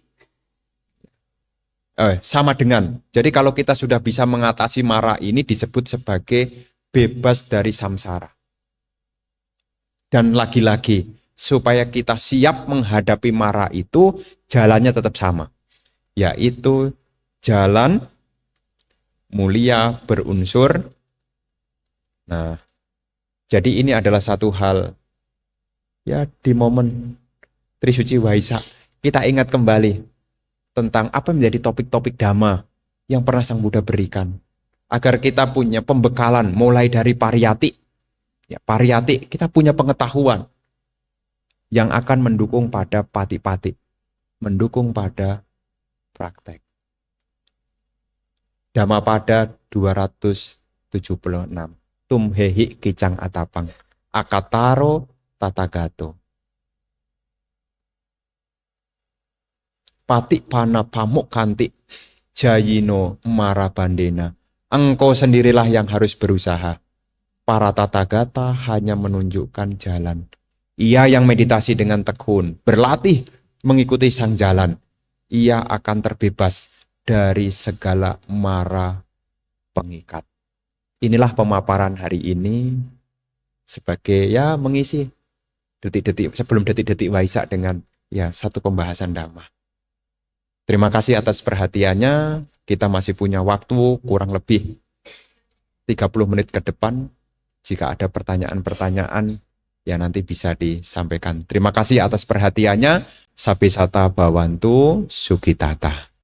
sama dengan, jadi kalau kita sudah bisa mengatasi mara ini disebut sebagai bebas dari samsara. Dan lagi-lagi, supaya kita siap menghadapi mara itu, jalannya tetap sama. Yaitu jalan mulia berunsur. Nah, jadi ini adalah satu hal, ya di momen Trisuci Waisak, kita ingat kembali tentang apa menjadi topik-topik Dhamma yang pernah Sang Buddha berikan. Agar kita punya pembekalan mulai dari pariyati. Ya, pariyati kita punya pengetahuan yang akan mendukung pada pati-pati, mendukung pada praktek. Dhammapada 276. Tumhehi kicang atapang. Akataro tatagato. Pati pana pamuk kanti. Jayino marabandena. Engkau sendirilah yang harus berusaha. Para tathagata hanya menunjukkan jalan. Ia yang meditasi dengan tekun, berlatih mengikuti sang jalan. Ia akan terbebas dari segala mara pengikat. Inilah pemaparan hari ini sebagai ya mengisi detik-detik sebelum detik-detik Waisak dengan ya satu pembahasan Dhamma. Terima kasih atas perhatiannya. Kita masih punya waktu kurang lebih 30 menit ke depan. Jika ada pertanyaan-pertanyaan, ya nanti bisa disampaikan. Terima kasih atas perhatiannya. Sabbe sata bhavantu sukitata.